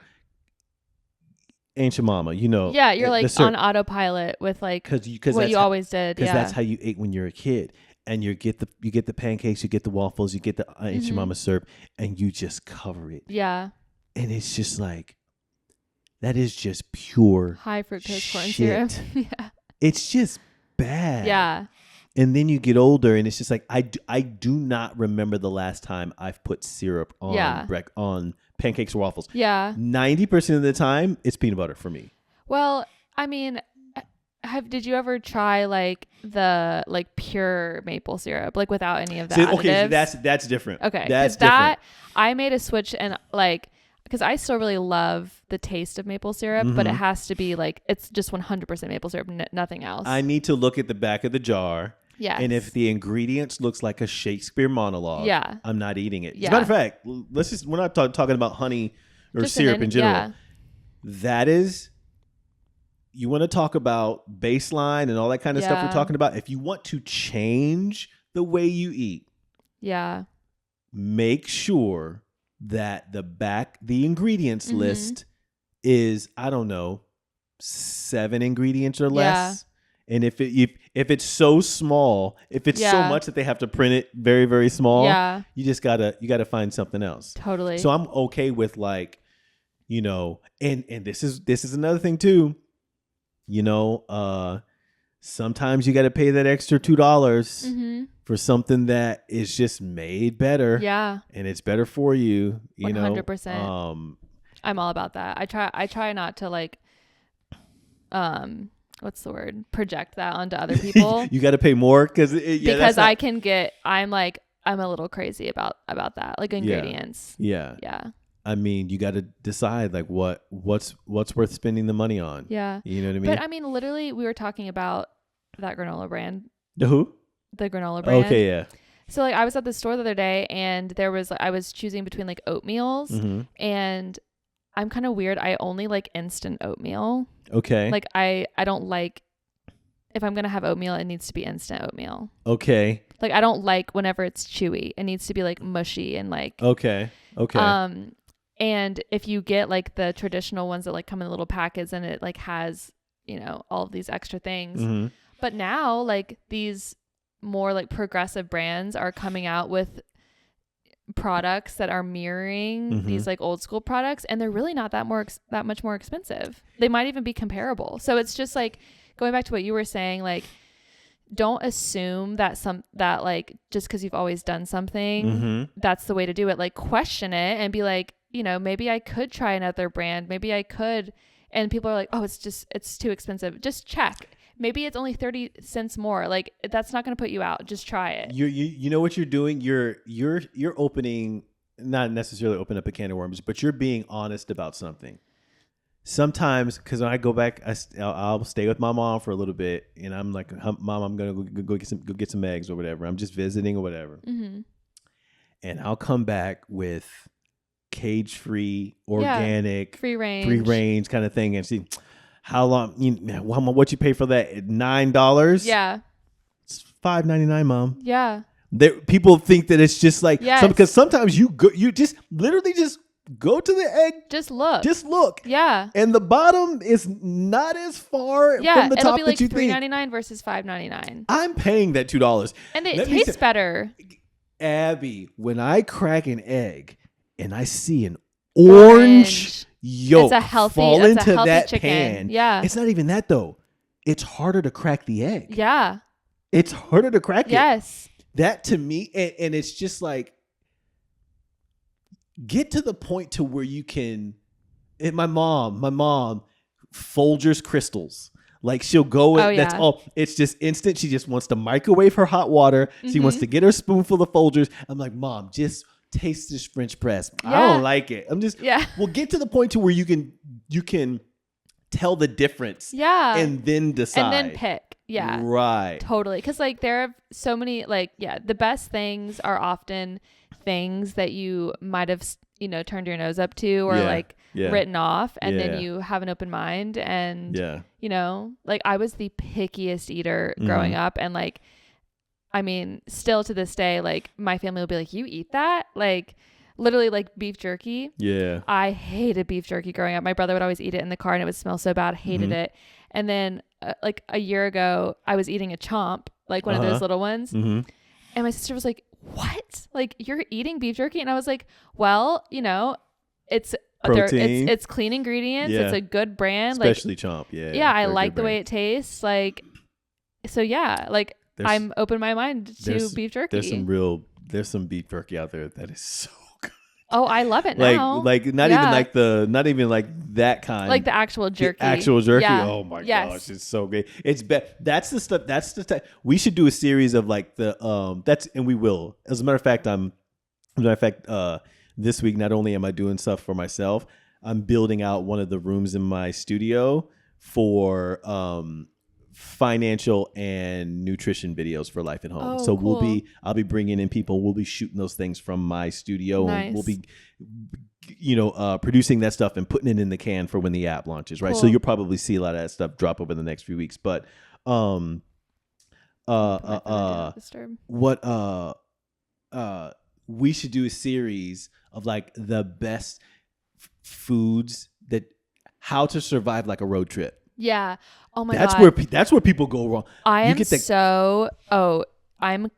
Ain't your mama, Yeah, you're like on autopilot with like what you always did. Because that's how you ate when you're a kid. And you get the pancakes, you get the waffles, you get the Ain't Your Mama syrup, and you just cover it. Yeah. And it's just like, that is just pure high fructose corn syrup. Yeah. It's just bad. Yeah. And then you get older and it's just like, I do not remember the last time I've put syrup on pancakes or waffles. Yeah. 90% of the time, it's peanut butter for me. Well, I mean, did you ever try like the like pure maple syrup, like without any of the So, additives? okay, that's different. Okay, that's different. I made a switch and like, because I still really love the taste of maple syrup, but it has to be like, it's just 100% maple syrup, nothing else. I need to look at the back of the jar. Yes. And if the ingredients looks like a Shakespeare monologue, I'm not eating it. As a matter of fact, we're not talking about honey or just syrup in general. Yeah. That is, you want to talk about baseline and all that kind of stuff we're talking about. If you want to change the way you eat, make sure that the ingredients list is, I don't know, 7 ingredients or less. And if it's so small, if it's so much that they have to print it very, very small, you just gotta find something else. Totally. So I'm okay with like, you know, and this is another thing too. You know, sometimes you got to pay that extra $2 for something that is just made better. Yeah. And it's better for you. You 100%. Know. I'm all about that. I try not to like, what's the word? Project that onto other people. You got to pay more because I'm a little crazy about that, like ingredients. Yeah. I mean, you got to decide like what's worth spending the money on. Yeah. You know what I mean? But I mean, literally, we were talking about that granola brand. The who? The granola brand. Okay, yeah. So like, I was at the store the other day, and I was choosing between like oatmeals, and I'm kind of weird. I only like instant oatmeal. Okay. Like I don't like, if I'm gonna have oatmeal, it needs to be instant oatmeal. Okay. Like I don't like whenever it's chewy. It needs to be like mushy and like. Okay. And if you get like the traditional ones that like come in little packets and it like has, you know, all of these extra things. But now like these more like progressive brands are coming out with products that are mirroring these like old school products, and they're really not that much more expensive. They might even be comparable. So it's just like going back to what you were saying, like don't assume that like just because you've always done something that's the way to do it. Like question it and be like, you know, maybe I could try another brand. Maybe I could. And people are like, oh, it's too expensive. Just check. Maybe it's only 30 cents more. Like that's not going to put you out. Just try it. You know what you're doing? You're opening, not necessarily open up a can of worms, but you're being honest about something. Sometimes, because when I go back, I'll stay with my mom for a little bit, and I'm like, Mom, I'm gonna go get some eggs or whatever. I'm just visiting or whatever, and I'll come back with cage-free, organic, free range kind of thing, and see how long. What you pay for that? $9. Yeah, it's $5.99, Mom. Yeah. People think that it's just like because sometimes you just literally just go to the egg. Just look. Yeah. And the bottom is not as far from the top be like that you think. $3.99 versus $5.99. I'm paying that $2. And it tastes better. Abby, when I crack an egg and I see an orange yolk fall into that chicken. pan. Yeah. It's not even that though. It's harder to crack the egg. Yeah. It's harder to crack it. Yes. That to me, and it's just like, get to the point to where you can. My mom, Folgers crystals. Like she'll go. That's all. It's just instant. She just wants to microwave her hot water. She wants to get her spoonful of Folgers. I'm like, Mom, just taste this French press. I don't like it. I'm just. Yeah. We'll get to the point to where you can tell the difference. Yeah. And then decide. And then pick. Yeah. Right. Totally. Because like there are so many the best things are often things that you might have turned your nose up to or written off, and then you have an open mind, and like I was the pickiest eater growing up, and like I mean still to this day, like my family will be like, you eat that? Like literally like beef jerky. Yeah. I hated beef jerky growing up. My brother would always eat it in the car and it would smell so bad. I hated it. And then like a year ago I was eating a chomp, like one of those little ones. And my sister was like, what? Like you're eating beef jerky? And I was like, well, it's protein. It's clean ingredients. It's a good brand. Especially chomp. Yeah. Yeah. I like the way it tastes. Like, so yeah, like I'm open my mind to beef jerky. There's some beef jerky out there that is so good. Oh, I love it like now. not even like that kind. Like the actual jerky. Yeah. Oh my gosh, it's so good. It's that's the stuff. That's the type. We should do a series of like the and we will. As a matter of fact, this week not only am I doing stuff for myself, I'm building out one of the rooms in my studio for financial and nutrition videos for Life at Home. So cool. I'll be bringing in people. We'll be shooting those things from my studio. Nice. And we'll be, producing that stuff and putting it in the can for when the app launches. Right. Cool. So you'll probably see a lot of that stuff drop over the next few weeks. But we should do a series of like the best foods how to survive like a road trip. Yeah. Oh my God. That's where people go wrong. I'm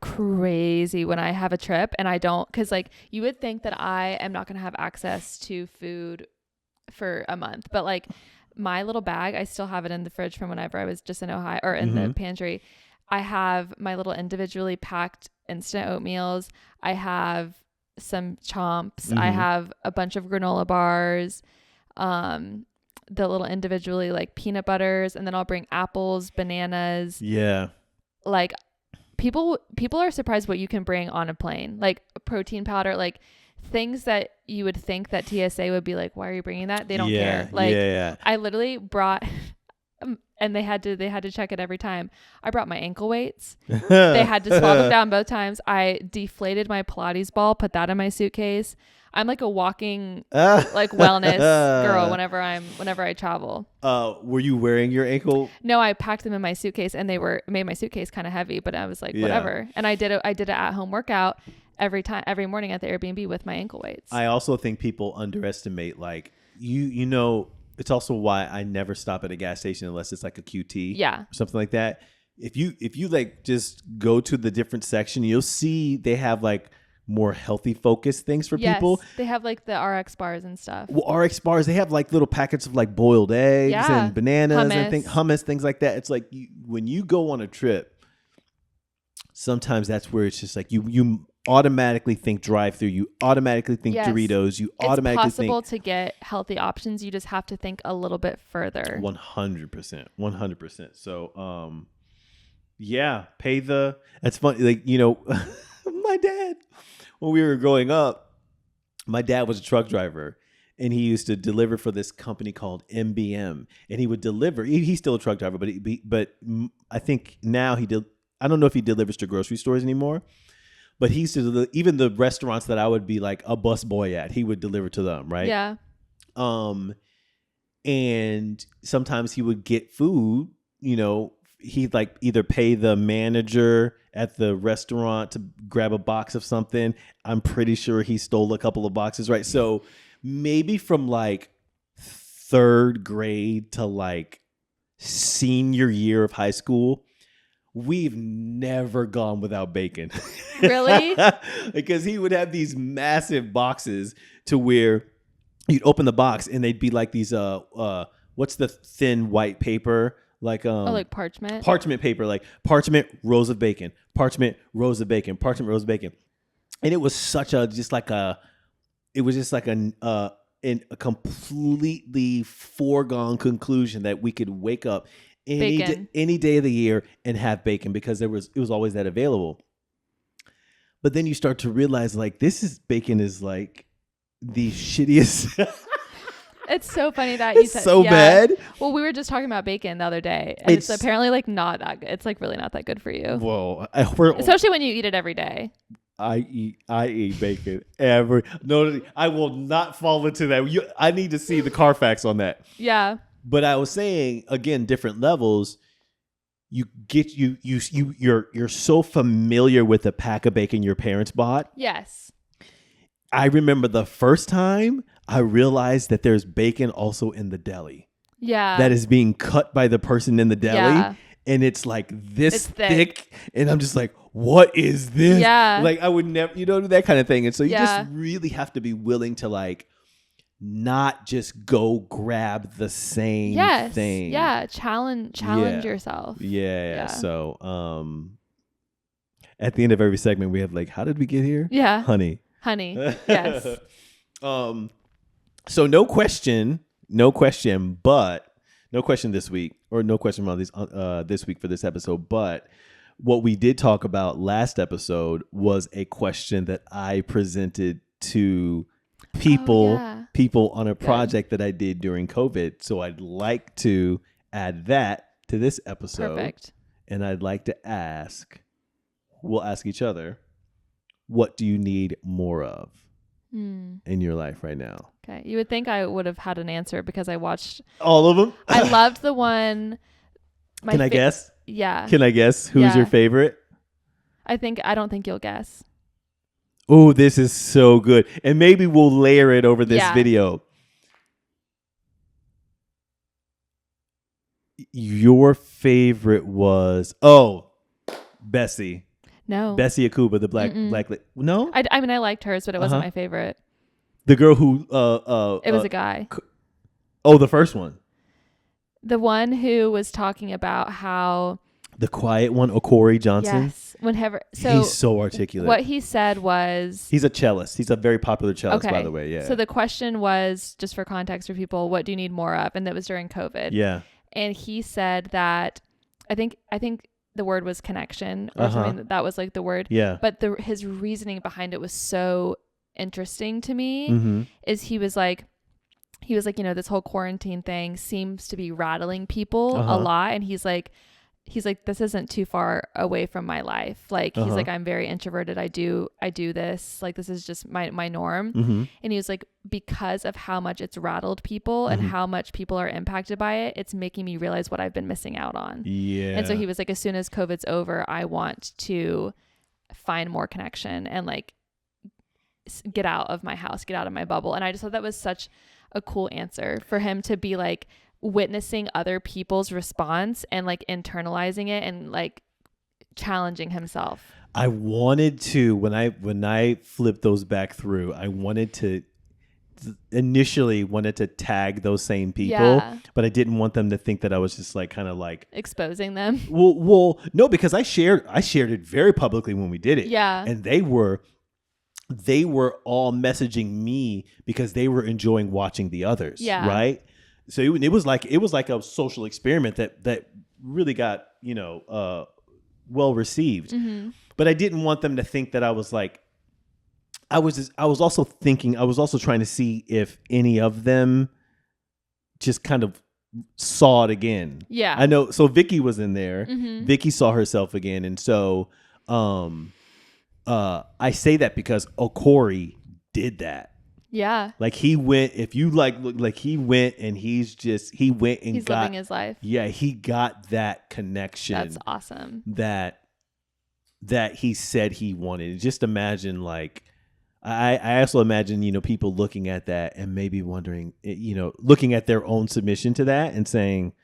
crazy when I have a trip and I don't, because like you would think that I am not going to have access to food for a month, but like my little bag, I still have it in the fridge from whenever I was just in Ohio or in the pantry. I have my little individually packed instant oatmeals. I have some chomps. I have a bunch of granola bars. The little individually like peanut butters, and then I'll bring apples, bananas. Yeah. Like people are surprised what you can bring on a plane, like protein powder, like things that you would think that TSA would be like, why are you bringing that? They don't care. Like I literally brought, and they had to check it every time. I brought my ankle weights. They had to swab them down both times. I deflated my Pilates ball, put that in my suitcase. I'm like a walking like wellness girl whenever I travel. Were you wearing your ankle? No, I packed them in my suitcase, and made my suitcase kind of heavy, but I was like, whatever. And I did an at-home workout every morning at the Airbnb with my ankle weights. I also think people underestimate like it's also why I never stop at a gas station unless it's like a QT. Yeah. Or something like that. If you like just go to the different section, you'll see they have like more healthy focused things for people. They have like the RX bars and stuff. Well, RX bars, they have like little packets of like boiled eggs and bananas and hummus, things like that. It's like when you go on a trip, sometimes that's where it's just like you automatically think drive-through, you automatically think Doritos, you automatically think it's possible to get healthy options. You just have to think a little bit further. 100%. So that's funny. Like, my dad, when we were growing up, my dad was a truck driver, and he used to deliver for this company called MBM, and he would deliver. He's still a truck driver, but I think now I don't know if he delivers to grocery stores anymore, but he used to even the restaurants that I would be like a bus boy at, he would deliver to them, right? Yeah. And sometimes he would get food, he'd like either pay the manager at the restaurant to grab a box of something. I'm pretty sure he stole a couple of boxes, right? So maybe from like third grade to like senior year of high school, we've never gone without bacon. Really? Because he would have these massive boxes to where you'd open the box and they'd be like these what's the thin white paper? Like like parchment paper, like parchment, rows of bacon, parchment, rows of bacon, parchment, rows of bacon. And it was a completely foregone conclusion that we could wake up any day of the year and have bacon because it was always that available. But then you start to realize like bacon is like the shittiest. It's so funny that you said so bad. Well, we were just talking about bacon the other day, and it's apparently like not that good. It's like really not that good for you. Well, especially when you eat it every day. I eat bacon No, I will not fall into that. I need to see the Carfax on that. Yeah. But I was saying again, different levels. You're so familiar with the pack of bacon your parents bought. Yes. I remember the first time I realized that there's bacon also in the deli. Yeah. That is being cut by the person in the deli. Yeah. And it's like this thick. And I'm just like, what is this? Yeah. Like I would never, that kind of thing. And so you just really have to be willing to like not just go grab the same thing. Yeah. Challenge yourself. Yeah. So at the end of every segment, we have like, how did we get here? Yeah. Honey. Yes. So no question this week, or no question about this week for this episode. But what we did talk about last episode was a question that I presented to people on a project that I did during COVID. So I'd like to add that to this episode. Perfect. And I'd like to ask, we'll ask each other, what do you need more of in your life right now? Okay. You would think I would have had an answer because I watched all of them. I loved the one. Can I guess? Yeah. Can I guess who's your favorite? I don't think you'll guess. Oh, this is so good. And maybe we'll layer it over this video. Your favorite was Bessie. No. Bessie Akuba, the black. No? I mean, I liked hers, but it wasn't my favorite. The girl who it was a guy. The first one. The one who was talking about how the quiet one, Okori Johnson. Yes. He's so articulate. What he said was, he's a cellist. He's a very popular cellist, by the way. Yeah. So the question was, just for context for people, what do you need more of? And that was during COVID. Yeah. And he said that I think the word was connection or something. That was like the word. Yeah. But his reasoning behind it was so interesting to me. Is he was like, this whole quarantine thing seems to be rattling people a lot. And he's like, this isn't too far away from my life. Like, he's like, I'm very introverted. I do this. Like, this is just my norm. And he was like, because of how much it's rattled people and how much people are impacted by it, it's making me realize what I've been missing out on. Yeah. And so he was like, as soon as COVID's over, I want to find more connection and like get out of my house, get out of my bubble. And I just thought that was such a cool answer for him to be like, witnessing other people's response and like internalizing it and like challenging himself. I wanted to, when I flipped those back through, I initially wanted to tag those same people, but I didn't want them to think that I was just like kind of like exposing them. Well, no, because I shared it very publicly when we did it. Yeah. And they were all messaging me because they were enjoying watching the others. Yeah. Right. So it was like a social experiment that really got, well received. But I didn't want them to think that I was like, I was also trying to see if any of them just kind of saw it again. Yeah. I know. So Vicky was in there. Vicky saw herself again. And so I say that because Okori did that. Yeah. Like he went, if you like, look, like he went and he's living his life. Yeah. He got that connection. That's awesome. That he said he wanted. Just imagine, like, I also imagine, people looking at that and maybe wondering, looking at their own submission to that and saying,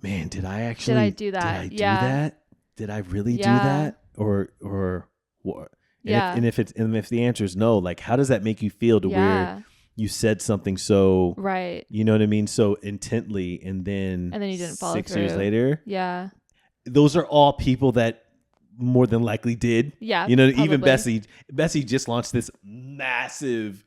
man, did I do that? Did I do that? Did I really do that? Or what? And if the answer is no, like, how does that make you feel to where you said something so right? You know what I mean? So intently, and then you didn't follow 6 through. years later, those are all people that more than likely did. Yeah, even Bessie just launched this massive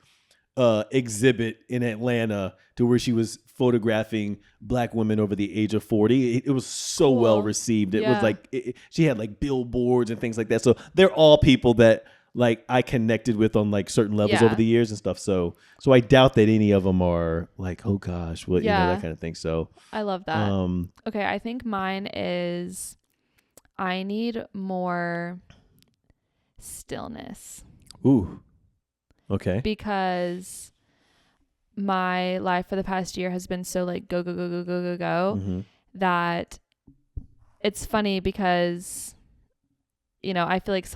exhibit in Atlanta to where she was photographing Black women over the age of 40. It was so well received. It was like she had like billboards and things like that. So they're all people that like I connected with on like certain levels over the years and stuff. So I doubt that any of them are like, oh gosh, what that kind of thing. So I love that. Okay, I think mine is I need more stillness. Ooh. Okay. Because my life for the past year has been so like go that it's funny because I feel like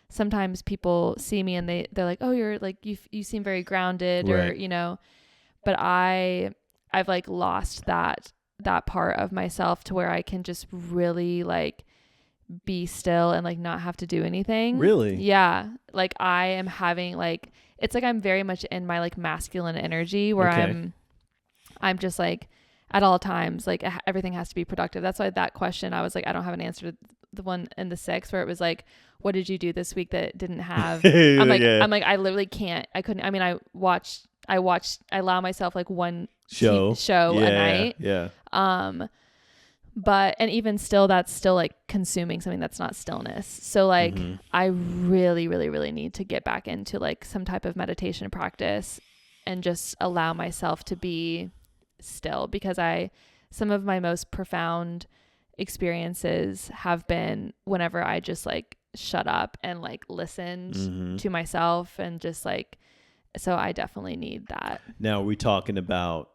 sometimes people see me and they're like, oh, you're like you seem very grounded, right. Or but I've like lost that part of myself to where I can just really like be still and like not have to do anything. Really? Yeah. Like I am having like, it's like I'm very much in my like masculine energy where I'm just like at all times, like everything has to be productive. That's why that question, I was like, I don't have an answer to the one in the 6 where it was like, what did you do this week that didn't have? I'm like, I literally can't. I couldn't. I mean, I allow myself like one show a night. Yeah. But, and even still, that's still like consuming something that's not stillness. So like, I really, really, really need to get back into like some type of meditation practice and just allow myself to be still, because some of my most profound experiences have been whenever I just like shut up and like listened to myself and just like, so I definitely need that. Now, are we talking about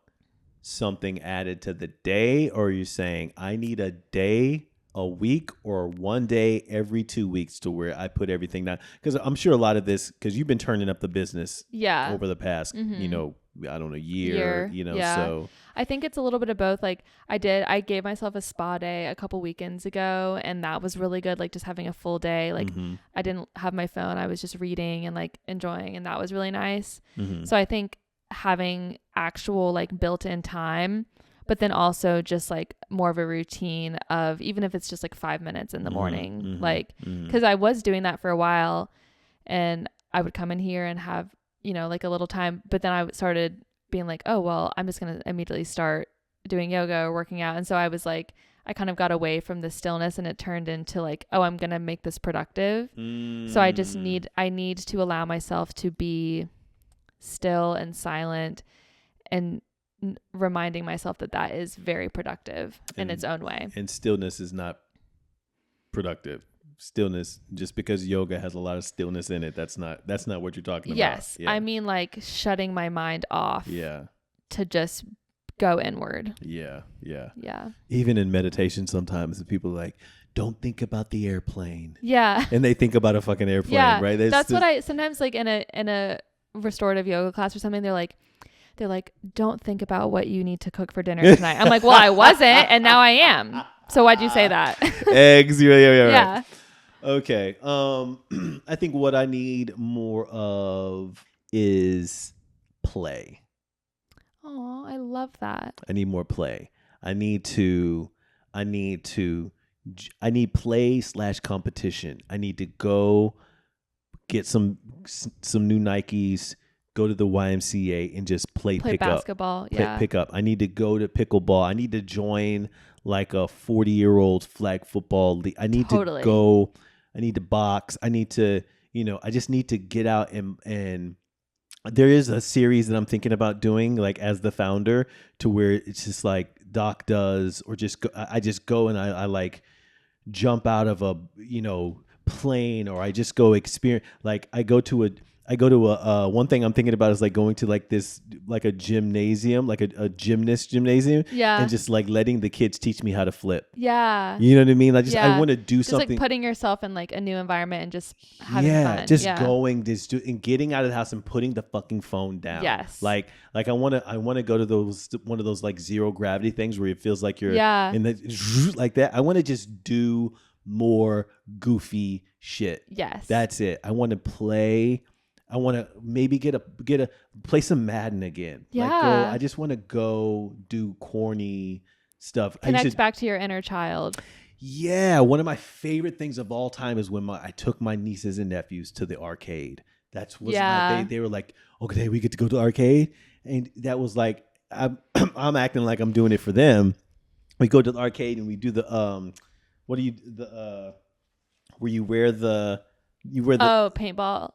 something added to the day, or are you saying I need a day a week or one day every 2 weeks to where I put everything down? Because I'm sure a lot of this, because you've been turning up the business over the past, you know, I don't know, year, you know, so. I think it's a little bit of both. Like I gave myself a spa day a couple weekends ago, and that was really good. Like just having a full day. Like I didn't have my phone. I was just reading and like enjoying, and that was really nice. So I think having actual like built-in time, but then also just like more of a routine of, even if it's just like 5 minutes in the morning, like, because I was doing that for a while, and I would come in here and have, you know, like a little time, but then I started being like, oh, well, I'm just going to immediately start doing yoga or working out. And so I was like, I kind of got away from the stillness, and it turned into like, oh, I'm going to make this productive. So I need to allow myself to be still and silent, and reminding myself that is very productive in its own way. And stillness is not productive. Stillness, just because yoga has a lot of stillness in it, that's not what you're talking about. Yes. I mean like shutting my mind off to just go inward. Yeah. Even in meditation, sometimes people are like, don't think about the airplane. Yeah. And they think about a fucking airplane, right? That's what I sometimes like in a restorative yoga class or something, they're like, don't think about what you need to cook for dinner tonight. I'm like, well, I wasn't, and now I am. So why'd you say that? Eggs. Yeah. Right. Okay. I think what I need more of is play. Oh, I love that. I need more play. I need play/competition. I need to go get some new Nikes, go to the YMCA and just play basketball. Pick up. I need to go to pickleball. I need to join like a 40-year-old flag football league. I need to go. I need to box. I need to, I just need to get out and there is a series that I'm thinking about doing, like as the founder, to where it's just like Doc does, or I just go and I like jump out of a, plane, or I just go experience, like I go to a one thing I'm thinking about is like going to like this, like a gymnasium, like a gymnasium. Yeah. And just like letting the kids teach me how to flip. Yeah. You know what I mean? I want to do something. Like putting yourself in like a new environment and just having fun. And getting out of the house and putting the fucking phone down. Yes. Like I want to go to one of those like zero gravity things where it feels like you're in the, like that. I want to just do more goofy shit. Yes. That's it. I want to play. I want to maybe play some Madden again. Yeah. I just want to go do corny stuff. Connect back to your inner child. Yeah. One of my favorite things of all time is when I took my nieces and nephews to the arcade. They were like, okay, we get to go to the arcade. And that was like, I'm acting like I'm doing it for them. We go to the arcade and we do the, where you wear the paintball,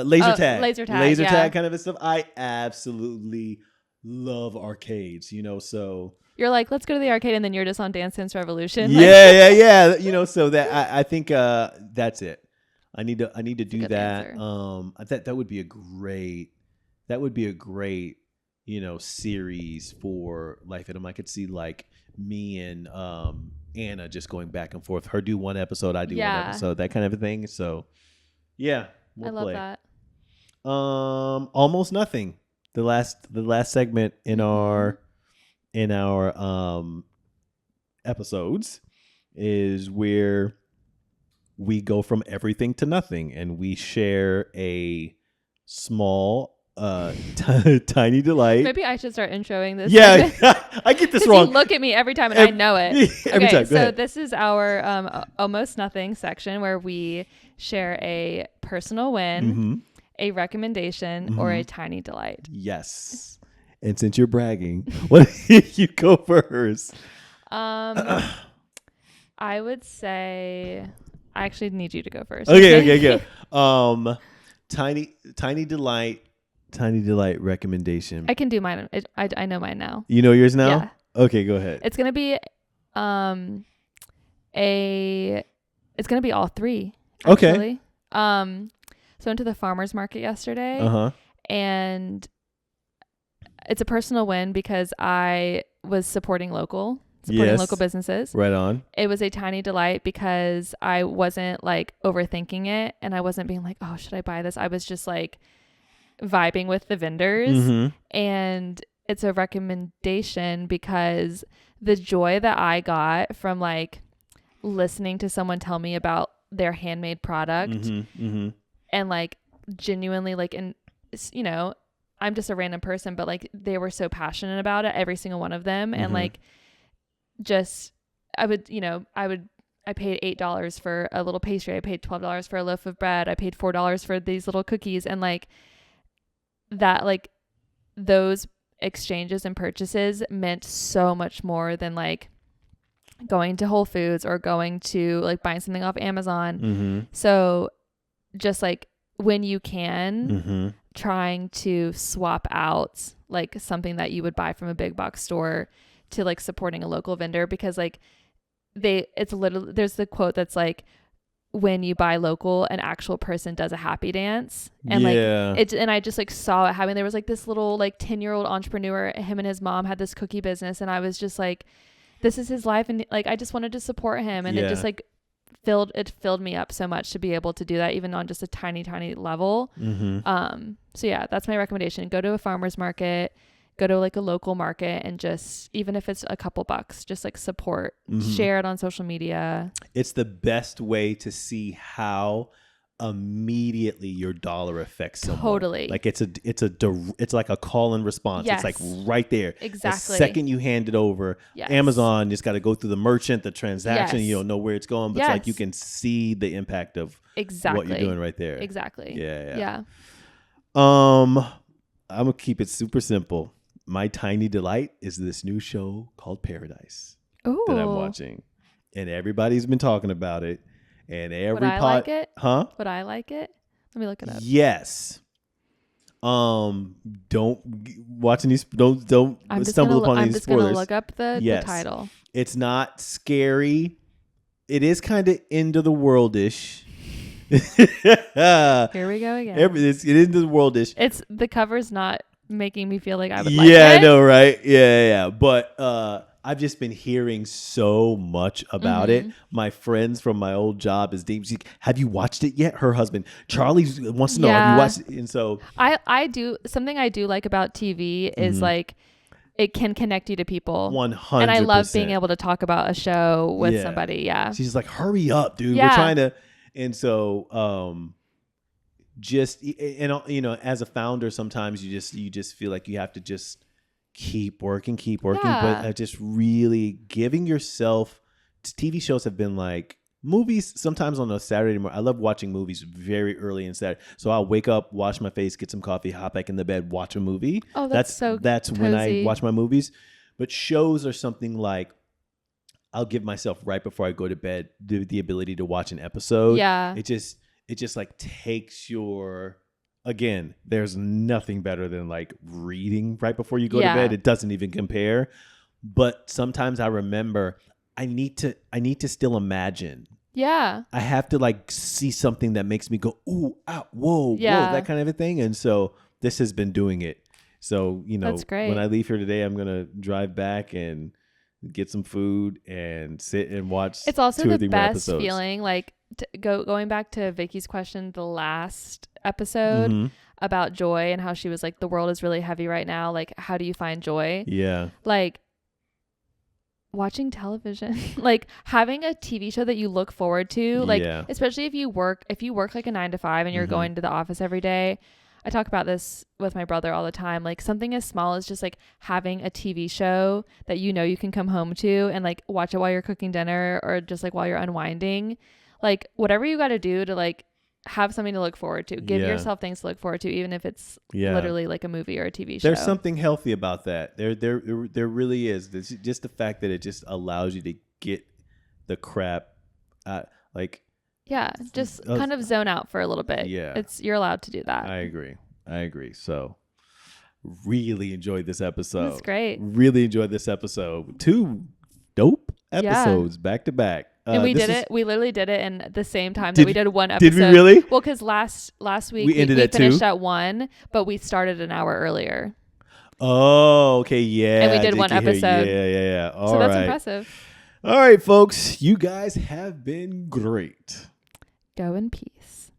laser tag yeah. kind of stuff. I absolutely love arcades, so you're like, let's go to the arcade, and then you're just on Dance Dance Revolution. Yeah. So that I think that's it. I need to do that. That would be a great series for Life at Home. I could see like me and Anna just going back and forth. Her do one episode, I do one episode, that kind of a thing. So yeah, I love that. Almost Nothing. The last segment in our episodes is where we go from everything to nothing, and we share a small Tiny Delight. Maybe I should start introing this. Yeah, I get this wrong. You look at me every time and I know it. Every time. Go so ahead. this is our almost nothing section where we share a personal win, a recommendation, or a tiny delight. Yes. And since you're bragging, what you go first? I would say I actually need you to go first. Okay. Tiny delight recommendation. I can do mine. I know mine now. You know yours now? Yeah. Okay, go ahead. It's gonna be it's gonna be all three. Actually. Okay. So I went to the farmer's market yesterday. And it's a personal win because I was supporting local businesses. Right on. It was a tiny delight because I wasn't like overthinking it, and I wasn't being like, oh, should I buy this? I was just like vibing with the vendors. And it's a recommendation because the joy that I got from like listening to someone tell me about their handmade product and like genuinely like, and you know, I'm just a random person, but like they were so passionate about it, every single one of them. And like, just, I paid $8 for a little pastry. I paid $12 for a loaf of bread. I paid $4 for these little cookies. And like that, like those exchanges and purchases meant so much more than like going to Whole Foods or going to like buying something off Amazon. So just like when you can, trying to swap out like something that you would buy from a big box store to like supporting a local vendor, because like it's literally, there's the quote that's like, when you buy local, an actual person does a happy dance. And like and I just like saw it happening. There was like this little like 10-year-old entrepreneur, him and his mom had this cookie business, and I was just like, this is his life, and like I just wanted to support him, and it just like filled me up so much to be able to do that, even on just a tiny level. So yeah, that's my recommendation. Go to a farmer's market, go to like a local market, and just, even if it's a couple bucks, just like support, share it on social media. It's the best way to see how immediately your dollar affects someone. Totally. Like it's like a call and response. Yes. It's like right there. Exactly. The second you hand it over, Amazon just got to go through the merchant, the transaction. You don't know where it's going, but it's like you can see the impact of what you're doing right there. Exactly. Yeah. I'm gonna keep it super simple. My tiny delight is this new show called Paradise that I'm watching, and everybody's been talking about it. And every like it? Huh? Would I like it? Let me look it up. Yes. Don't watch any. Don't stumble upon any spoilers. I'm just gonna look up the title. It's not scary. It is kind of end of the world-ish. Here we go again. It is into the world-ish. It's the cover's not making me feel like I would like it. Yeah, I know, right? Yeah. But I've just been hearing so much about it. My friends from my old job is deep. Have you watched it yet? Her husband Charlie wants to know. Have you watched it? And so I do. Something I do like about TV is like it can connect you to people. 100%. And I love being able to talk about a show with somebody. Yeah. She's like, hurry up, dude. We're trying to. And so just, and you know, as a founder, sometimes you just feel like you have to just keep working, but just really giving yourself. TV shows have been like movies. Sometimes on a Saturday morning, I love watching movies very early in Saturday. So I'll wake up, wash my face, get some coffee, hop back in the bed, watch a movie. Oh, that's when I watch my movies. But shows are something like, I'll give myself right before I go to bed the ability to watch an episode. Yeah. It just like takes your, again, there's nothing better than like reading right before you go to bed. It doesn't even compare. But sometimes I remember I need to still imagine. Yeah. I have to like see something that makes me go, ooh, ah, whoa, that kind of a thing. And so this has been doing it. So, you know, that's great. When I leave here today, I'm going to drive back and get some food and sit and watch. It's also the best feeling, like going back to Vicky's question, the last episode about joy and how she was like, the world is really heavy right now. Like, how do you find joy? Yeah. Like watching television, like having a TV show that you look forward to, like especially if you work like a 9 to 5 and you're going to the office every day. I talk about this with my brother all the time. Like something as small as just like having a TV show that you know you can come home to and like watch it while you're cooking dinner or just like while you're unwinding. Like whatever you got to do to like have something to look forward to. Give yourself things to look forward to, even if it's literally like a movie or a TV show. There's something healthy about that. There really is. There's just the fact that it just allows you to get the crap out, like. Yeah, just kind of zone out for a little bit. Yeah. You're allowed to do that. I agree. So really enjoyed this episode. That's great. Really enjoyed this episode. 2 dope episodes back to back. And we did it. We literally did it in the same time that we did one episode. Did we really? Well, because last week we finished at 1, but we started an hour earlier. Oh, okay, yeah. And we did one episode. Yeah. So that's impressive. All right, folks. You guys have been great. Go in peace.